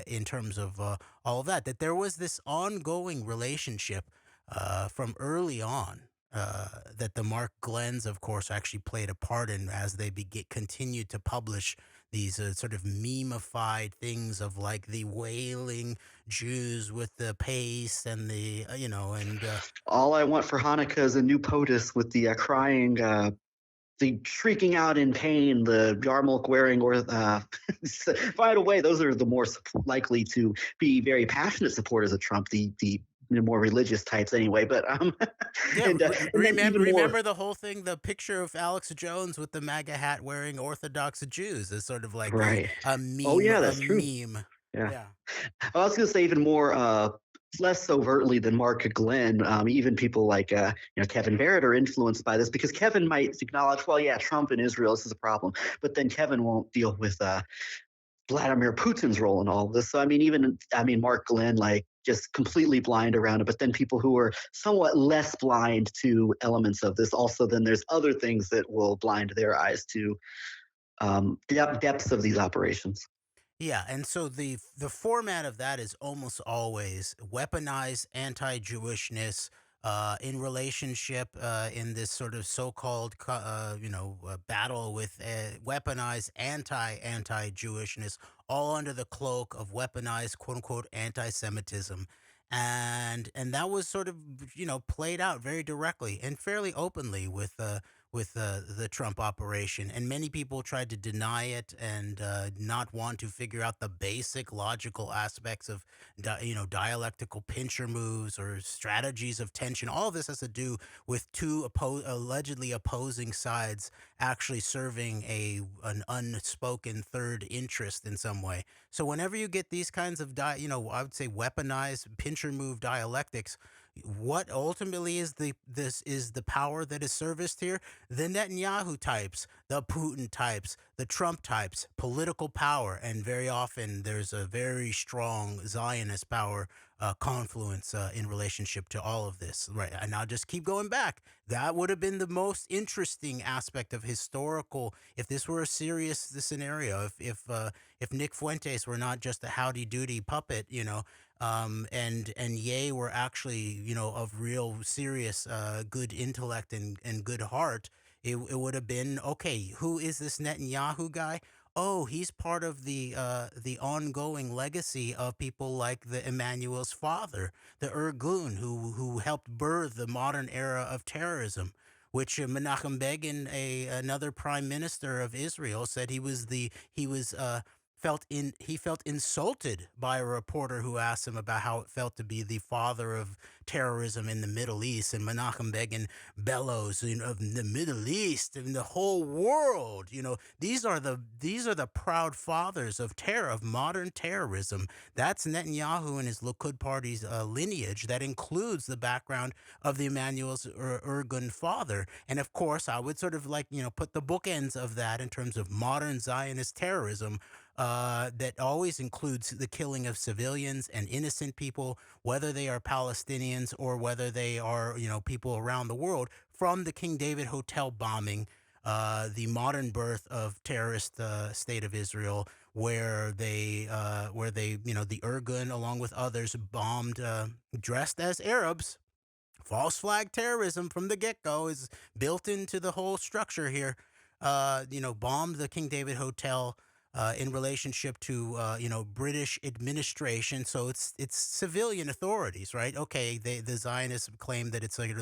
in terms of all of that. That there was this ongoing relationship from early on, that the Mark Glens, of course, actually played a part in, as they continued to publish these sort of memeified things of like the wailing Jews with the pace and the All I want for Hanukkah is a new POTUS with the crying, the shrieking out in pain, the yarmulke wearing, or by the way, those are the more likely to be very passionate supporters of Trump, the more religious types anyway. But Yeah, and then even more. remember the whole thing, the picture of Alex Jones with the MAGA hat wearing Orthodox Jews is sort of like Right. a Oh meme, yeah, a that's true. meme. Yeah. Yeah. I was going to say even more, less overtly than Mark Glenn. Even people like Kevin Barrett are influenced by this, because Kevin might acknowledge, well, yeah, Trump and Israel, this is a problem, but then Kevin won't deal with Vladimir Putin's role in all of this. So Mark Glenn, like, just completely blind around it. But then people who are somewhat less blind to elements of this, also then there's other things that will blind their eyes to depths of these operations. Yeah, and so the format of that is almost always weaponized anti-Jewishness in relationship, in this sort of so-called battle with weaponized anti-Jewishness, all under the cloak of weaponized quote unquote anti-Semitism. And that was sort of played out very directly and fairly openly with the Trump operation, and many people tried to deny it and not want to figure out the basic logical aspects of dialectical pincher moves or strategies of tension. All of this has to do with two allegedly opposing sides actually serving an unspoken third interest in some way. So whenever you get these kinds of I would say weaponized pincher move dialectics, what ultimately is the power that is serviced here? The Netanyahu types, the Putin types, the Trump types, political power, and very often there's a very strong Zionist power confluence in relationship to all of this. Right, and I'll just keep going back. That would have been the most interesting aspect of historical, if this were a serious scenario, if Nick Fuentes were not just a howdy doody puppet, and Ye were actually, of real serious, good intellect and good heart. It would have been, okay, who is this Netanyahu guy? Oh, he's part of the ongoing legacy of people like the Emmanuel's father, the Irgun, who helped birth the modern era of terrorism, which Menachem Begin, another prime minister of Israel, said he was he felt insulted by a reporter who asked him about how it felt to be the father of terrorism in the Middle East, and Menachem Begin bellows, of the Middle East and the whole world. These are the proud fathers of terror, of modern terrorism. That's Netanyahu and his Likud party's lineage. That includes the background of the Emmanuel's Irgun father. And of course, I would sort of put the bookends of that in terms of modern Zionist terrorism. That always includes the killing of civilians and innocent people, whether they are Palestinians or whether they are, people around the world, from the King David Hotel bombing, the modern birth of terrorist state of Israel, where they, the Irgun, along with others, bombed, dressed as Arabs. False flag terrorism from the get-go is built into the whole structure here. Bombed the King David Hotel in relationship to British administration. So it's civilian authorities, right? Okay, the Zionists claim that it's like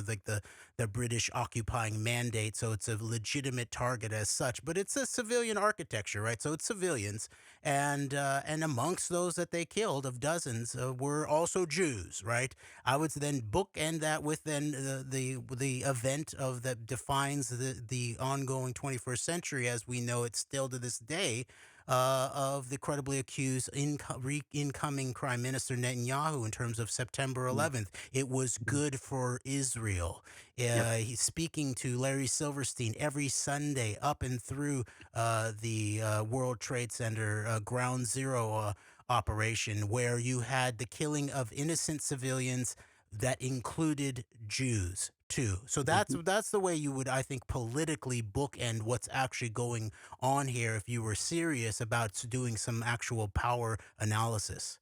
the British occupying mandate, so it's a legitimate target as such. But it's a civilian architecture, right? So it's civilians, and amongst those that they killed, of dozens, were also Jews, right? I would then bookend that with then the event of that defines the ongoing 21st century as we know it still to this day, of the credibly accused incoming Prime Minister Netanyahu in terms of September 11th. It was good for Israel. He's speaking to Larry Silverstein every Sunday up and through the World Trade Center Ground Zero operation, where you had the killing of innocent civilians that included Jews too. So that's the way you would, I think, politically bookend what's actually going on here if you were serious about doing some actual power analysis.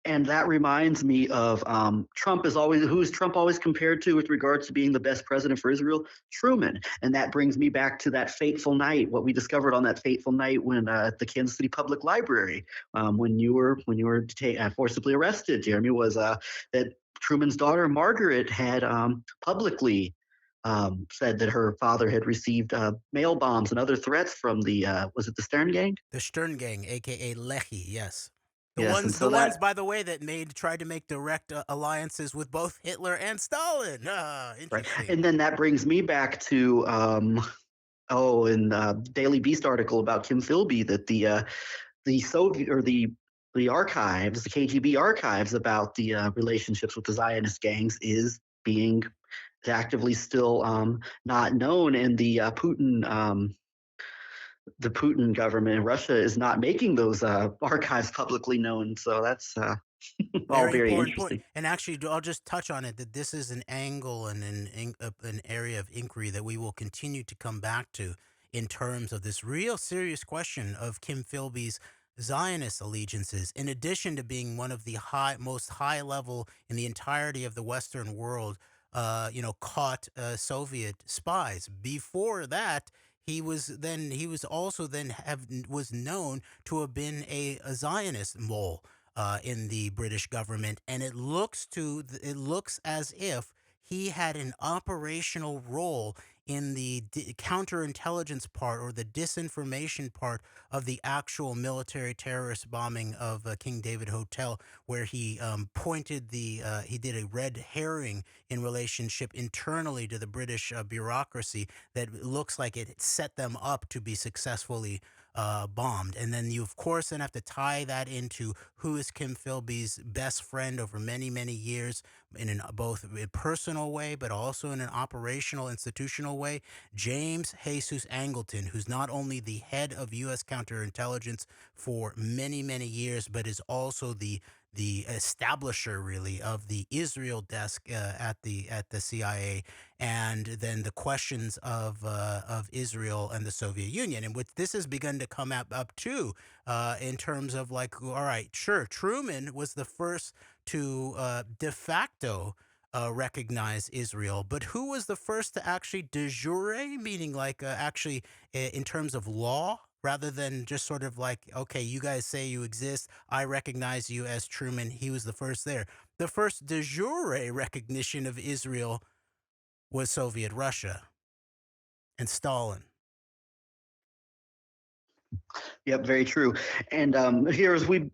And that reminds me of who's Trump always compared to with regards to being the best president for Israel? Truman. And that brings me back to that fateful night, what we discovered on that fateful night when at the Kansas City Public Library, when you were forcibly arrested, Jeremy, was that Truman's daughter Margaret had publicly said that her father had received mail bombs and other threats from was it the Stern Gang? The Stern Gang, aka Lehi, yes. The Yes, and ones, so by the way, that tried to make direct alliances with both Hitler and Stalin. right. Interesting. And then that brings me back to in Daily Beast article about Kim Philby that the Soviet or the archives, the KGB archives about the relationships with the Zionist gangs is actively still not known, and the Putin government in Russia is not making those archives publicly known. So that's all very important interesting. point. And actually, I'll just touch on it that this is an angle and an area of inquiry that we will continue to come back to in terms of this real serious question of Kim Philby's Zionist allegiances, in addition to being one of the most high level in the entirety of the Western world, caught Soviet spies. Before that, he was known to have been a Zionist mole in the British government, and it looks as if he had an operational role in the counterintelligence part or the disinformation part of the actual military terrorist bombing of King David Hotel, where he he did a red herring in relationship internally to the British bureaucracy that looks like it set them up to be successfully bombed. And then you, of course, then have to tie that into who is Kim Philby's best friend over many, many years in both a personal way, but also in an operational, institutional way. James Jesus Angleton, who's not only the head of U.S. counterintelligence for many, many years, but is also the establisher, really, of the Israel desk at the CIA, and then the questions of Israel and the Soviet Union, and which this has begun to come up too, in terms of like, all right, sure, Truman was the first to de facto recognize Israel, but who was the first to actually de jure, meaning like actually in terms of law, rather than just sort of like, okay, you guys say you exist, I recognize you as Truman. He was the first there. The first de jure recognition of Israel was Soviet Russia and Stalin. Yep, very true. And here, as we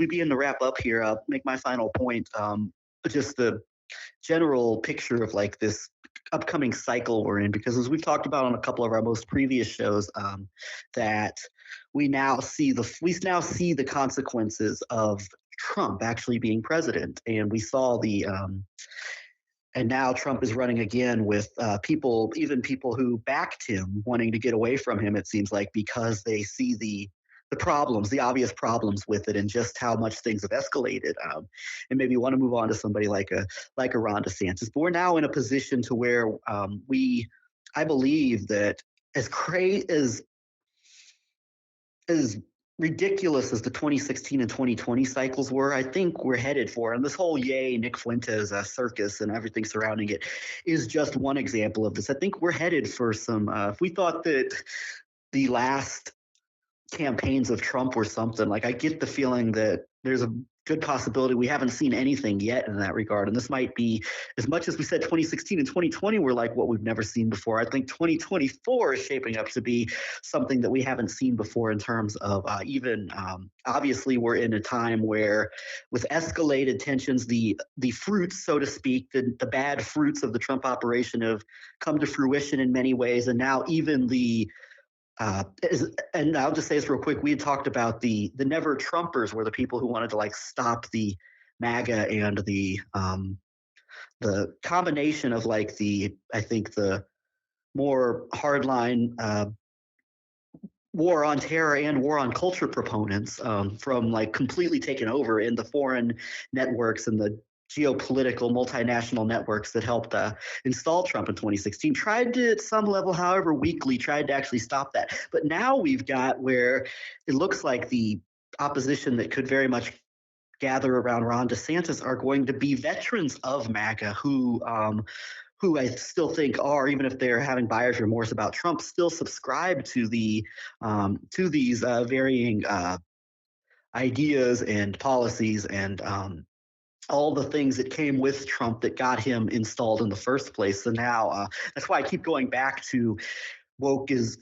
begin to wrap up here, make my final point. Just the general picture of like this upcoming cycle we're in, because as we've talked about on a couple of our most previous shows, that we now see the consequences of Trump actually being president, and we saw the and now Trump is running again with people, even people who backed him, wanting to get away from him. It seems like because they see the problems, the obvious problems with it, and just how much things have escalated. And maybe want to move on to somebody like a Ron DeSantis. But we're now in a position to where I believe that as as ridiculous as the 2016 and 2020 cycles were, I think we're headed for, and this whole Ye Nick Fuentes circus and everything surrounding it is just one example of this. I think we're headed for some. If we thought that the last campaigns of Trump were something, like I get the feeling that there's a good possibility we haven't seen anything yet in that regard. And this might be, as much as we said 2016 and 2020 were like what we've never seen before, I think 2024 is shaping up to be something that we haven't seen before in terms of even obviously we're in a time where with escalated tensions, the fruits, so to speak, the bad fruits of the Trump operation have come to fruition in many ways. And now even and I'll just say this real quick. We had talked about the never Trumpers were the people who wanted to like stop the MAGA and the combination of like I think the more hardline war on terror and war on culture proponents from like completely taken over in the foreign networks and the geopolitical multinational networks that helped install Trump in 2016 tried to, at some level, however weakly, tried to actually stop that. But now we've got where it looks like the opposition that could very much gather around Ron DeSantis are going to be veterans of MAGA who I still think are, even if they're having buyer's remorse about Trump, still subscribe to these varying ideas and policies and all the things that came with Trump that got him installed in the first place. So now that's why I keep going back to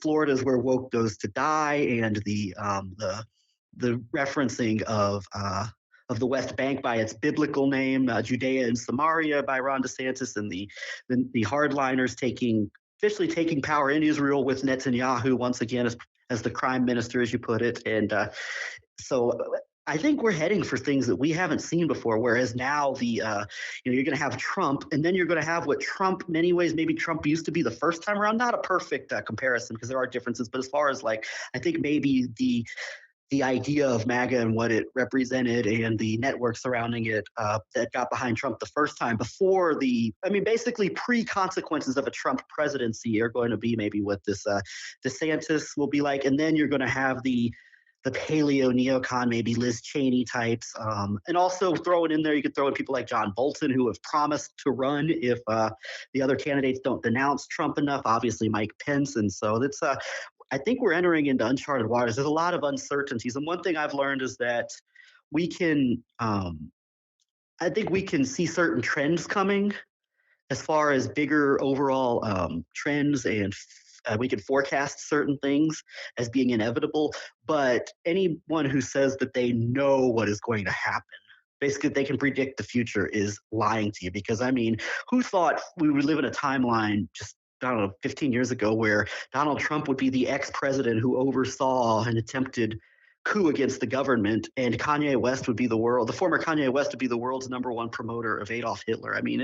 Florida's where woke goes to die, and the referencing of the West Bank by its biblical name, Judea and Samaria by Ron DeSantis, and the hardliners officially taking power in Israel with Netanyahu once again as the crime minister, as you put it, and so I think we're heading for things that we haven't seen before. Whereas now you're going to have Trump, and then you're going to have what Trump, in many ways, maybe Trump used to be the first time around. Not a perfect comparison because there are differences, but as far as like, I think maybe the idea of MAGA and what it represented and the network surrounding it that got behind Trump the first time before basically pre-consequences of a Trump presidency are going to be maybe what this DeSantis will be like. And then you're going to have the paleo neocon, maybe Liz Cheney types. And also throw it in there, you could throw in people like John Bolton who have promised to run if the other candidates don't denounce Trump enough, obviously Mike Pence. And so that's I think we're entering into uncharted waters. There's a lot of uncertainties. And one thing I've learned is that we can, I think we can see certain trends coming as far as bigger overall trends, and we can forecast certain things as being inevitable. But anyone who says that they know what is going to happen, basically they can predict the future, is lying to you. Because I mean, who thought we would live in a timeline just, I don't know, 15 years ago where Donald Trump would be the ex-president who oversaw an attempted coup against the government, and the former Kanye West would be the world's #1 promoter of Adolf Hitler. I mean,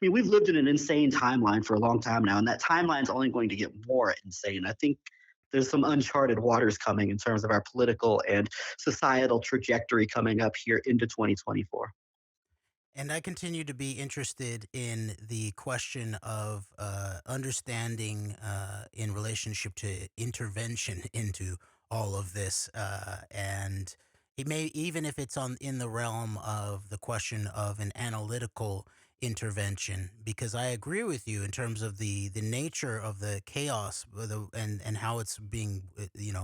we've lived in an insane timeline for a long time now, and that timeline's only going to get more insane. I think there's some uncharted waters coming in terms of our political and societal trajectory coming up here into 2024. And I continue to be interested in the question of understanding in relationship to intervention into all of this, and it may, even if it's in the realm of the question of an analytical intervention, because I agree with you in terms of the nature of the chaos, and how it's being,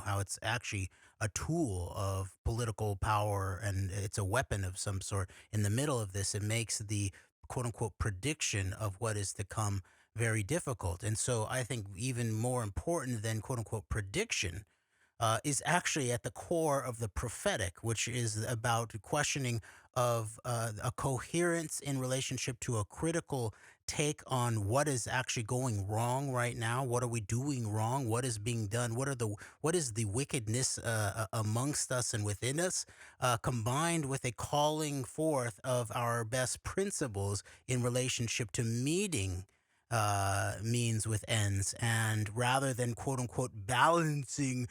how it's actually a tool of political power, and it's a weapon of some sort. In the middle of this, it makes the quote unquote prediction of what is to come very difficult. And so I think even more important than quote unquote prediction is actually at the core of the prophetic, which is about questioning of a coherence in relationship to a critical take on what is actually going wrong right now. What are we doing wrong? What is being done? What is the wickedness amongst us and within us, combined with a calling forth of our best principles in relationship to meeting means with ends, and rather than quote unquote balancing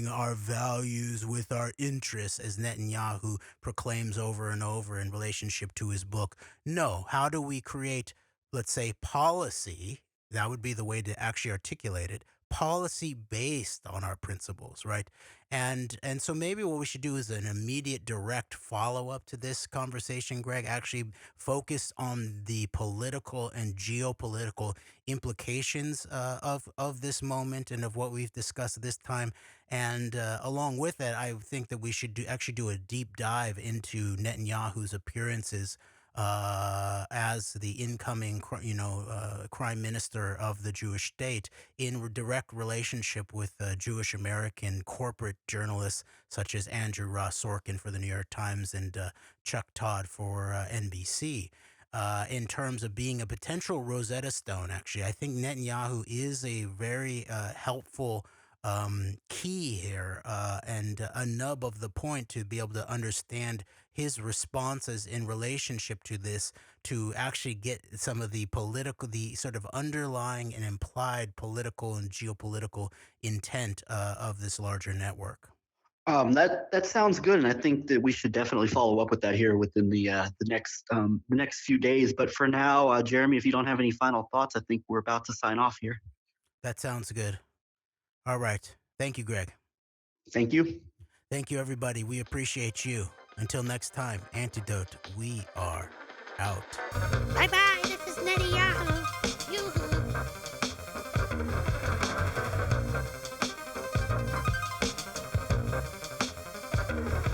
our values with our interests, as Netanyahu proclaims over and over in relationship to his book. No, how do we create, let's say, policy? That would be the way to actually articulate it. Policy based on our principles, right? And so maybe what we should do is an immediate, direct follow up to this conversation, Greg. Actually, focus on the political and geopolitical implications of this moment and of what we've discussed this time. And along with it, I think that we should actually do a deep dive into Netanyahu's appearances as the incoming, prime minister of the Jewish state, in direct relationship with Jewish American corporate journalists such as Andrew Ross Sorkin for the New York Times and Chuck Todd for NBC. In terms of being a potential Rosetta Stone, actually, I think Netanyahu is a very helpful key here, and a nub of the point to be able to understand his responses in relationship to this, to actually get some of the sort of underlying and implied political and geopolitical intent of this larger network. That sounds good, and I think that we should definitely follow up with that here within the next few days. But for now, Jeremy, if you don't have any final thoughts, I think we're about to sign off here. That sounds good. All right. Thank you, Greg. Thank you. Thank you, everybody. We appreciate you. Until next time, Antidote, we are out. Bye-bye, this is Netanyahu. Yoo-hoo.